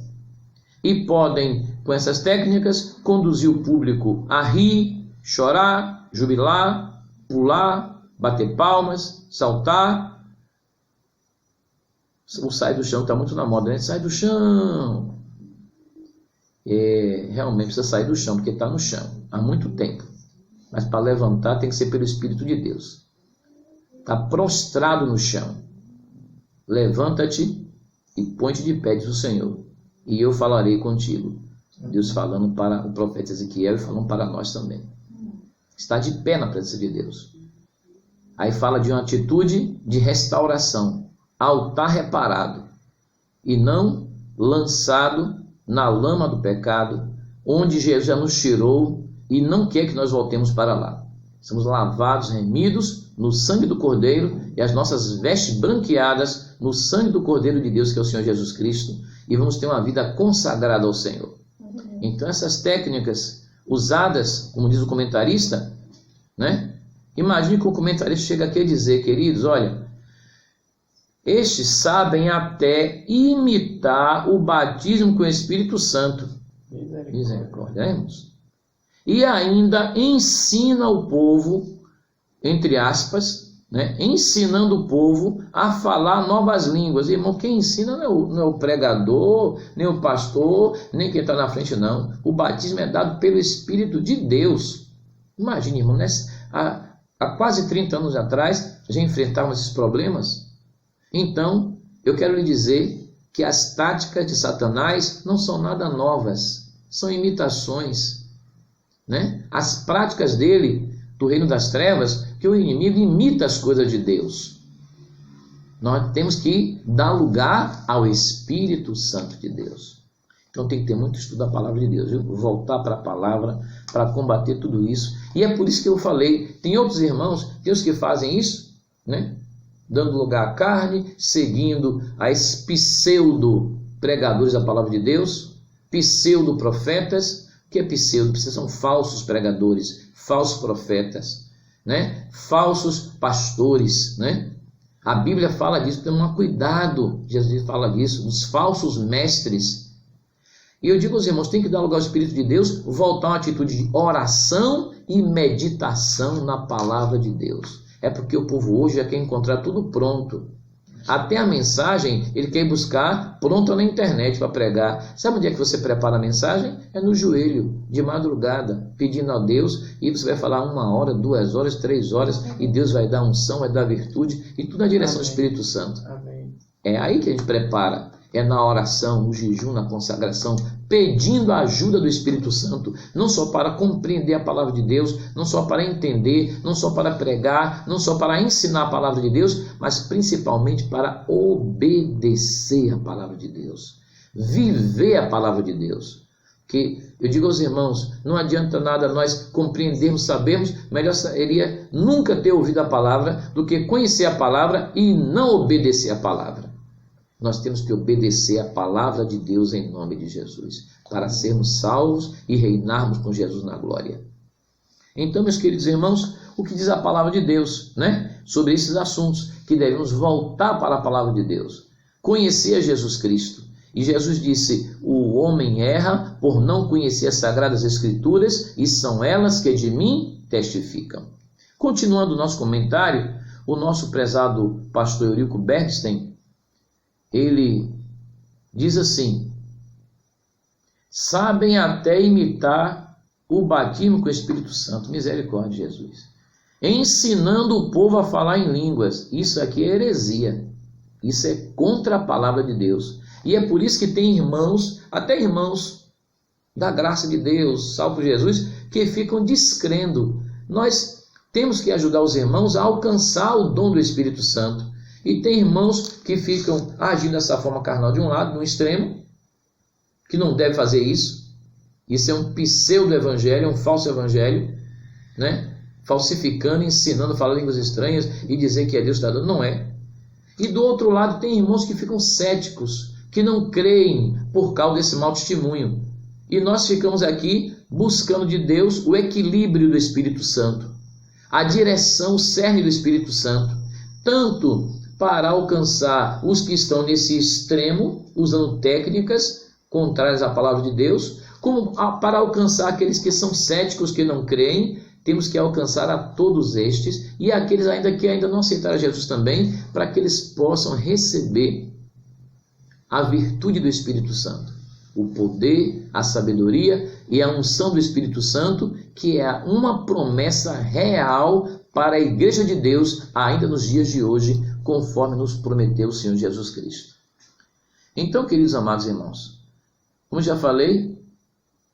Speaker 1: e podem, com essas técnicas, conduzir o público a rir, chorar, jubilar, pular, bater palmas, saltar. O sai do chão está muito na moda, né? Sai do chão. Realmente precisa sair do chão, porque está no chão há muito tempo. Mas para levantar tem que ser pelo Espírito de Deus. Está prostrado no chão. Levanta-te e põe-te de pé, diz o Senhor, e eu falarei contigo. Deus falando para o profeta Ezequiel e falando para nós também. Está de pé na presença de Deus. Aí fala de uma atitude de restauração. Altar reparado. E não lançado na lama do pecado, onde Jesus já nos tirou e não quer que nós voltemos para lá. Somos lavados, remidos no sangue do Cordeiro e as nossas vestes branqueadas no sangue do Cordeiro de Deus, que é o Senhor Jesus Cristo, e vamos ter uma vida consagrada ao Senhor. Então essas técnicas usadas, como diz o comentarista, né? Imagine que o comentarista chega aqui a dizer, queridos, olha, estes sabem até imitar o batismo com o Espírito Santo. Misericórdia, irmãos. E ainda ensina o povo, entre aspas, né, ensinando o povo a falar novas línguas. Irmão, quem ensina não é o pregador, nem o pastor, nem quem está na frente, não. O batismo é dado pelo Espírito de Deus. Imagine, irmão, há quase 30 anos atrás, já enfrentávamos esses problemas. Então, eu quero lhe dizer que as táticas de Satanás não são nada novas, são imitações, né? As práticas dele, do reino das trevas, que o inimigo imita as coisas de Deus. Nós temos que dar lugar ao Espírito Santo de Deus. Então tem que ter muito estudo da palavra de Deus, viu? Voltar para a palavra, para combater tudo isso. E é por isso que eu falei, tem outros irmãos, tem os que fazem isso, né? Dando lugar à carne, seguindo as pseudo-pregadores da palavra de Deus, pseudo-profetas. O que é pseudo? São falsos pregadores, falsos profetas, né? Falsos pastores, né? A Bíblia fala disso, toma cuidado, Jesus fala disso, dos falsos mestres. E eu digo aos irmãos, tem que dar lugar ao Espírito de Deus, voltar a uma atitude de oração e meditação na palavra de Deus. É porque o povo hoje já quer encontrar tudo pronto. Até a mensagem ele quer buscar pronta na internet para pregar. Sabe onde é que você prepara a mensagem? É no joelho, de madrugada, pedindo a Deus. E você vai falar 1 hora, 2 horas, 3 horas. E Deus vai dar unção, vai dar virtude. E tudo na direção do Espírito Santo.
Speaker 2: Amém.
Speaker 1: É aí que a gente prepara. É na oração, no jejum, na consagração, pedindo a ajuda do Espírito Santo, não só para compreender a palavra de Deus, não só para entender, não só para pregar, não só para ensinar a palavra de Deus, mas principalmente para obedecer a palavra de Deus, viver a palavra de Deus. Que eu digo aos irmãos, não adianta nada nós compreendermos, sabermos, melhor seria nunca ter ouvido a palavra do que conhecer a palavra e não obedecer a palavra. Nós temos que obedecer a palavra de Deus em nome de Jesus, para sermos salvos e reinarmos com Jesus na glória. Então, meus queridos irmãos, o que diz a palavra de Deus, sobre esses assuntos, que devemos voltar para a palavra de Deus, conhecer a Jesus Cristo. E Jesus disse, o homem erra por não conhecer as Sagradas Escrituras, e são elas que de mim testificam. Continuando o nosso comentário, o nosso prezado pastor Eurico Bergstein, ele diz assim, sabem até imitar o batismo com o Espírito Santo, misericórdia de Jesus, ensinando o povo a falar em línguas. Isso aqui é heresia, isso é contra a palavra de Deus. E é por isso que tem irmãos, até irmãos da graça de Deus, salvo por Jesus, que ficam descrendo. Nós temos que ajudar os irmãos a alcançar o dom do Espírito Santo. E tem irmãos que ficam agindo dessa forma carnal de um lado, no extremo, que não deve fazer isso. Isso é um pseudo-evangelho, é um falso evangelho, falsificando, ensinando, falando línguas estranhas e dizer que é Deus que está dando. Não é. E do outro lado tem irmãos que ficam céticos, que não creem por causa desse mau testemunho. E nós ficamos aqui buscando de Deus o equilíbrio do Espírito Santo, a direção, o cerne do Espírito Santo, tanto para alcançar os que estão nesse extremo, usando técnicas contrárias à palavra de Deus, como para alcançar aqueles que são céticos, que não creem. Temos que alcançar a todos estes e aqueles que ainda não aceitaram Jesus também, para que eles possam receber a virtude do Espírito Santo, o poder, a sabedoria e a unção do Espírito Santo, que é uma promessa real para a Igreja de Deus ainda nos dias de hoje, conforme nos prometeu o Senhor Jesus Cristo. Então, queridos amados irmãos, como já falei,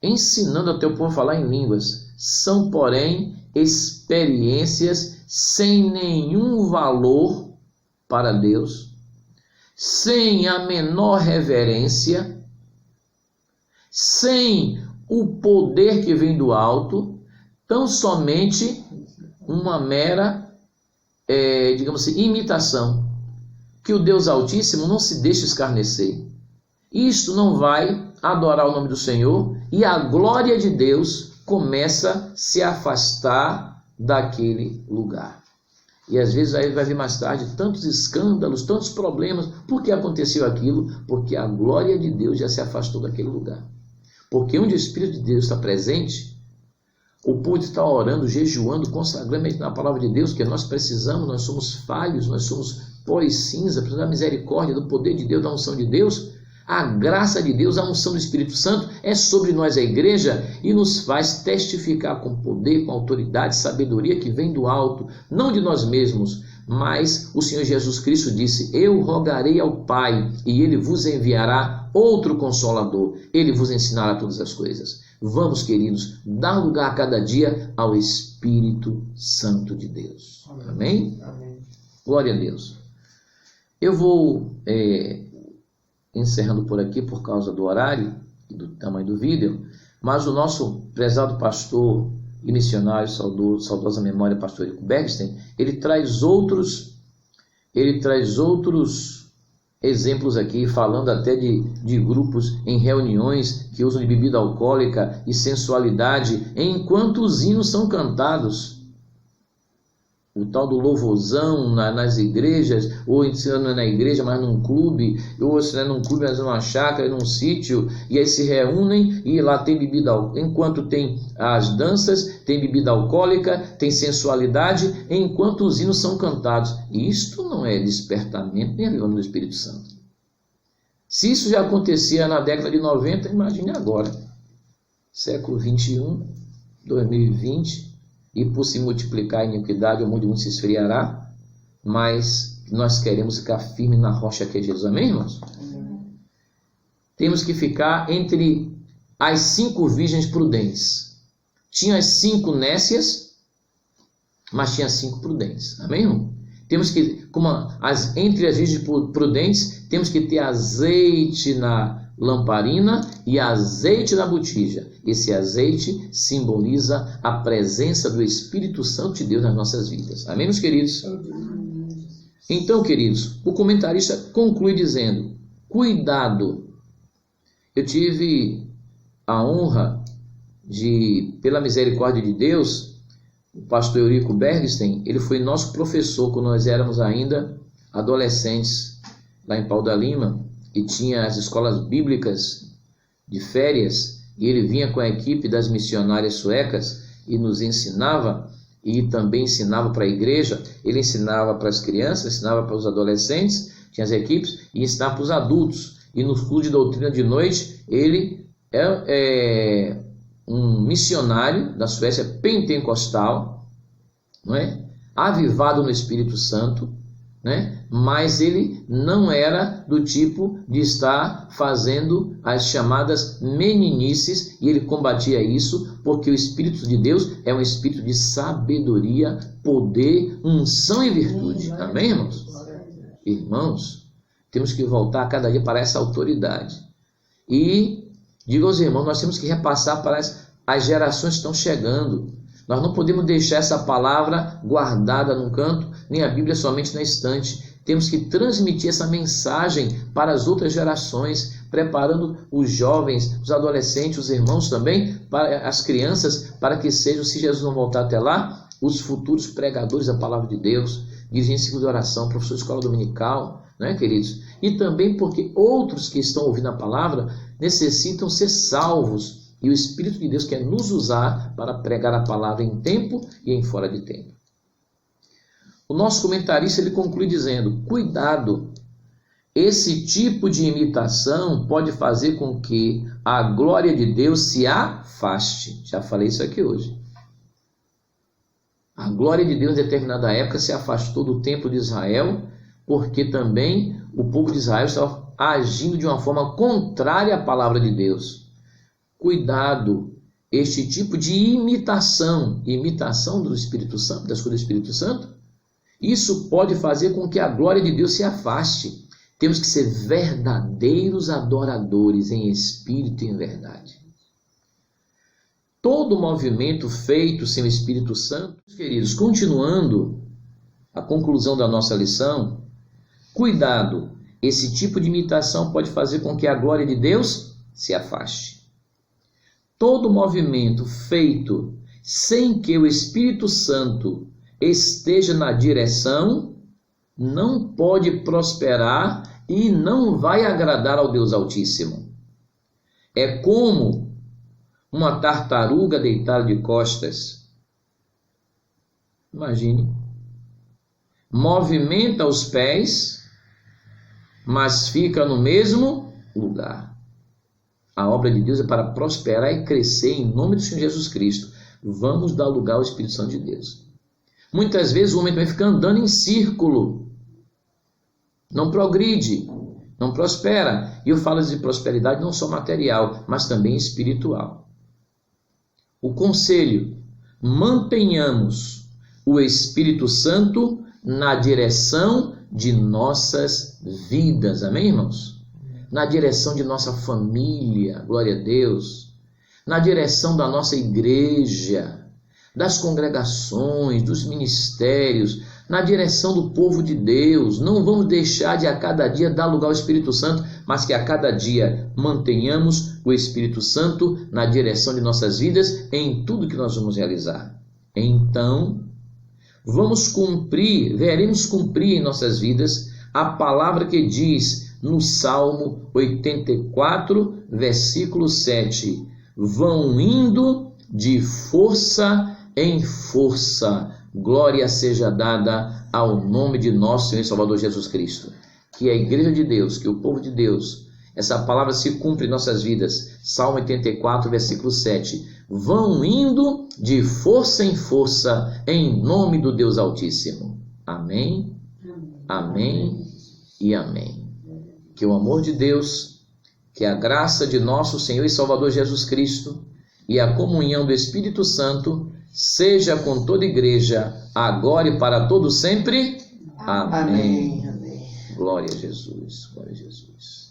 Speaker 1: ensinando ao teu povo a falar em línguas, são, porém, experiências sem nenhum valor para Deus, sem a menor reverência, sem o poder que vem do alto, tão somente uma mera, imitação, que o Deus Altíssimo não se deixa escarnecer. Isto não vai adorar o nome do Senhor e a glória de Deus começa a se afastar daquele lugar. E às vezes aí vai vir mais tarde tantos escândalos, tantos problemas. Por que aconteceu aquilo? Porque a glória de Deus já se afastou daquele lugar. Porque onde o Espírito de Deus está presente, o povo está orando, jejuando, consagrando na palavra de Deus, que nós precisamos, nós somos falhos, nós somos pó e cinza, precisamos da misericórdia, do poder de Deus, da unção de Deus. A graça de Deus, a unção do Espírito Santo é sobre nós, a igreja, e nos faz testificar com poder, com autoridade, sabedoria que vem do alto, não de nós mesmos, mas o Senhor Jesus Cristo disse, eu rogarei ao Pai e Ele vos enviará outro Consolador, Ele vos ensinará todas as coisas. Vamos, queridos, dar lugar a cada dia ao Espírito Santo de Deus. Amém?
Speaker 2: Amém.
Speaker 1: Glória a Deus. Eu vou encerrando por aqui por causa do horário e do tamanho do vídeo, mas o nosso prezado pastor e missionário, saudosa memória, pastor Eurico Bergstein, ele traz outros exemplos aqui, falando até de grupos em reuniões que usam de bebida alcoólica e sensualidade, enquanto os hinos são cantados. O tal do louvorzão nas igrejas, ou ensinando na igreja, mas num clube, ou ensinando num clube, mas numa chácara, num sítio, e aí se reúnem e lá tem bebida alcoólica. Enquanto tem as danças, tem bebida alcoólica, tem sensualidade, enquanto os hinos são cantados. E isto não é despertamento nem avivamento do Espírito Santo. Se isso já acontecia na década de 90, imagine agora. Século 21, 2020... E por se multiplicar a iniquidade, o mundo se esfriará, mas nós queremos ficar firmes na rocha que é Jesus. Amém, irmãos? Temos que ficar entre as 5 virgens prudentes. Tinha as 5 nécias, mas tinha 5 prudentes. Amém, irmão? Temos que, entre as virgens prudentes, temos que ter azeite lamparina e azeite na botija. Esse azeite simboliza a presença do Espírito Santo de Deus nas nossas vidas. Amém, meus queridos? Então, queridos, o comentarista conclui dizendo: cuidado. Eu tive a honra de, pela misericórdia de Deus, o pastor Eurico Bergstein, ele foi nosso professor quando nós éramos ainda adolescentes, lá em Pau da Lima, e tinha as escolas bíblicas de férias, e ele vinha com a equipe das missionárias suecas e nos ensinava, e também ensinava para a igreja. Ele ensinava para as crianças, ensinava para os adolescentes, tinha as equipes, e ensinava para os adultos. E no curso de doutrina de noite, ele é um missionário da Suécia pentecostal, não é? Avivado no Espírito Santo, né? Mas ele não era do tipo de estar fazendo as chamadas meninices, e ele combatia isso, porque o Espírito de Deus é um espírito de sabedoria, poder, unção e virtude. Amém, irmãos? Irmãos, temos que voltar a cada dia para essa autoridade. E digo aos irmãos, nós temos que repassar para as gerações que estão chegando. Nós não podemos deixar essa palavra guardada num canto, nem a Bíblia somente na estante. Temos que transmitir essa mensagem para as outras gerações, preparando os jovens, os adolescentes, os irmãos também, para as crianças, para que sejam, se Jesus não voltar até lá, os futuros pregadores da palavra de Deus, dirigentes de oração, professores de escola dominical, né, queridos? E também porque outros que estão ouvindo a palavra necessitam ser salvos, e o Espírito de Deus quer nos usar para pregar a palavra em tempo e em fora de tempo. O nosso comentarista, ele conclui dizendo: cuidado, esse tipo de imitação pode fazer com que a glória de Deus se afaste. Já falei isso aqui hoje. A glória de Deus em determinada época se afastou do templo de Israel, porque também o povo de Israel estava agindo de uma forma contrária à palavra de Deus. Cuidado, este tipo de imitação do Espírito Santo, das coisas do Espírito Santo, isso pode fazer com que a glória de Deus se afaste. Temos que ser verdadeiros adoradores em espírito e em verdade. Todo movimento feito sem o Espírito Santo, queridos, continuando a conclusão da nossa lição, cuidado, esse tipo de imitação pode fazer com que a glória de Deus se afaste. Todo movimento feito sem que o Espírito Santo esteja na direção não pode prosperar e não vai agradar ao Deus Altíssimo. É como uma tartaruga deitada de costas. Imagine. Movimenta os pés, mas fica no mesmo lugar. A obra de Deus é para prosperar e crescer em nome do Senhor Jesus Cristo. Vamos dar lugar ao Espírito Santo de Deus. Muitas vezes o homem também fica andando em círculo. Não progride, não prospera. E eu falo de prosperidade não só material, mas também espiritual. O conselho: mantenhamos o Espírito Santo na direção de nossas vidas. Amém, irmãos? Na direção de nossa família, glória a Deus, na direção da nossa igreja, das congregações, dos ministérios, na direção do povo de Deus. Não vamos deixar de a cada dia dar lugar ao Espírito Santo, mas que a cada dia mantenhamos o Espírito Santo na direção de nossas vidas em tudo que nós vamos realizar. Então, veremos cumprir em nossas vidas a palavra que diz no Salmo 84, versículo 7, vão indo de força em força, glória seja dada ao nome de nosso Senhor e Salvador Jesus Cristo. Que a igreja de Deus, que o povo de Deus, essa palavra se cumpre em nossas vidas. Salmo 84, versículo 7, vão indo de força em força, em nome do Deus Altíssimo. Amém, amém e amém. Que o amor de Deus, que a graça de nosso Senhor e Salvador Jesus Cristo e a comunhão do Espírito Santo seja com toda a igreja, agora e para todo sempre. Amém.
Speaker 2: Amém.
Speaker 1: Glória a Jesus. Glória a Jesus.